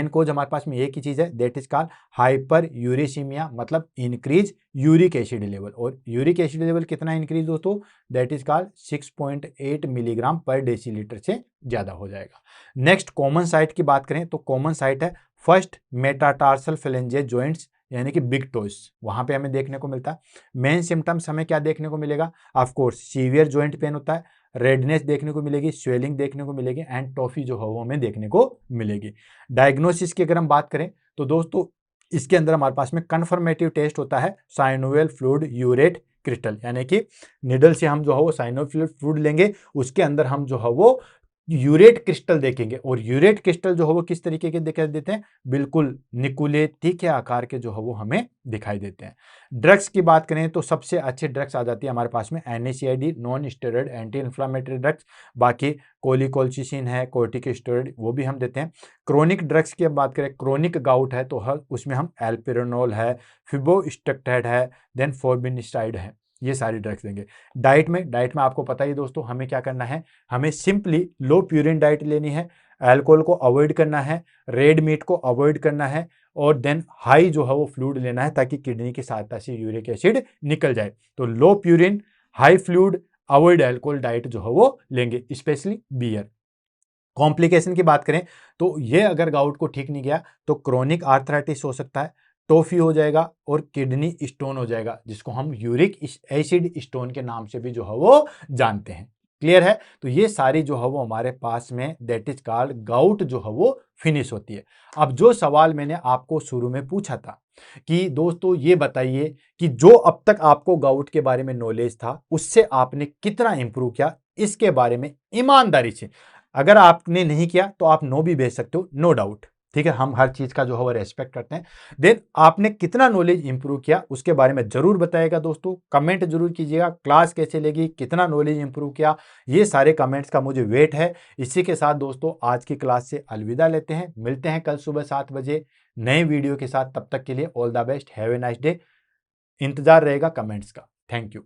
कोज हमारे पास में एक ही चीज है, दैट इज कॉल्ड हाइपर यूरेसीमिया, मतलब इंक्रीज यूरिक एसिड लेवल। और यूरिक एसिड लेवल कितना इंक्रीज दोस्तों? दैट इज कॉल्ड 6.8 मिलीग्राम पर डेसीलीटर से ज्यादा हो जाएगा। नेक्स्ट, कॉमन साइट की बात करें तो कॉमन साइट है फर्स्ट मेटाटार्सल फेलेंजियल जॉइंट्स, यानी कि बिग टोज, वहां पे हमें देखने को मिलता है। मेन सिम्टम्स हमें क्या देखने को मिलेगा? Of course severe joint pain होता है, रेडनेस देखने को मिलेगी, स्वेलिंग देखने को मिलेगी, एंड टॉफी जो है वो हमें देखने को मिलेगी। डायग्नोसिस की अगर हम बात करें तो दोस्तों इसके अंदर हमारे पास में कंफर्मेटिव टेस्ट होता है साइनोवियल फ्लूइड यूरेट क्रिस्टल, यानी कि निडल से हम जो है वो साइनोवियल फ्लूइड लेंगे, उसके अंदर हम जो है वो यूरेट क्रिस्टल देखेंगे। और यूरेट क्रिस्टल जो है वो किस तरीके के दिखाई देते हैं? बिल्कुल निकुले तीखे आकार के जो है वो हमें दिखाई देते हैं। ड्रग्स की बात करें तो सबसे अच्छी ड्रग्स आ जाती है हमारे पास में NSAID, non steroid anti inflammatory drugs. बाकी कोलिकोलसिसिन है, कोर्टिकोस्टेरॉइड, वो भी हम देते हैं। क्रोनिक ड्रग्स की अब बात करें, क्रोनिक गाउट है तो उसमें हम एल्पिरोनोल है, फिबोस्टेक्टेड है, देन फोर्बिनिस्टाइड है, ये सारी ड्रग्स देंगे। डाइट में आपको पता ही दोस्तों हमें क्या करना है, हमें सिंपली लो प्यूरिन डाइट लेनी है, अल्कोहल को अवॉइड करना है, रेड मीट को अवॉइड करना है, और देन हाई जो है वो फ्लूइड लेना है ताकि किडनी की सहायता से यूरिक एसिड निकल जाए। तो low purine, high fluid, avoid alcohol diet जो है वो लेंगे, स्पेशली बियर। कॉम्प्लिकेशन की बात करें तो ये अगर गाउट को ठीक नहीं किया तो क्रोनिक आर्थराइटिस हो सकता है, टॉफी हो जाएगा, और किडनी स्टोन हो जाएगा, जिसको हम यूरिक एसिड स्टोन के नाम से भी जो है वो जानते हैं। क्लियर है? तो ये सारी जो है वो हमारे पास में दैट इज कॉल्ड गाउट जो है वो फिनिश होती है। अब जो सवाल मैंने आपको शुरू में पूछा था कि दोस्तों ये बताइए कि जो अब तक आपको गाउट के बारे में नॉलेज था उससे आपने कितना इंप्रूव किया, इसके बारे में ईमानदारी से, अगर आपने नहीं किया तो आप नो भी भेज सकते हो, नो डाउट, ठीक है, हम हर चीज का जो है वो रेस्पेक्ट करते हैं। देन आपने कितना नॉलेज इंप्रूव किया उसके बारे में जरूर बताइएगा दोस्तों, कमेंट जरूर कीजिएगा, क्लास कैसे लगी, कितना नॉलेज इंप्रूव किया, ये सारे कमेंट्स का मुझे वेट है। इसी के साथ दोस्तों आज की क्लास से अलविदा लेते हैं, मिलते हैं कल सुबह 7 बजे नए वीडियो के साथ। तब तक के लिए all the best, have a nice day. इंतजार रहेगा कमेंट्स का। Thank you.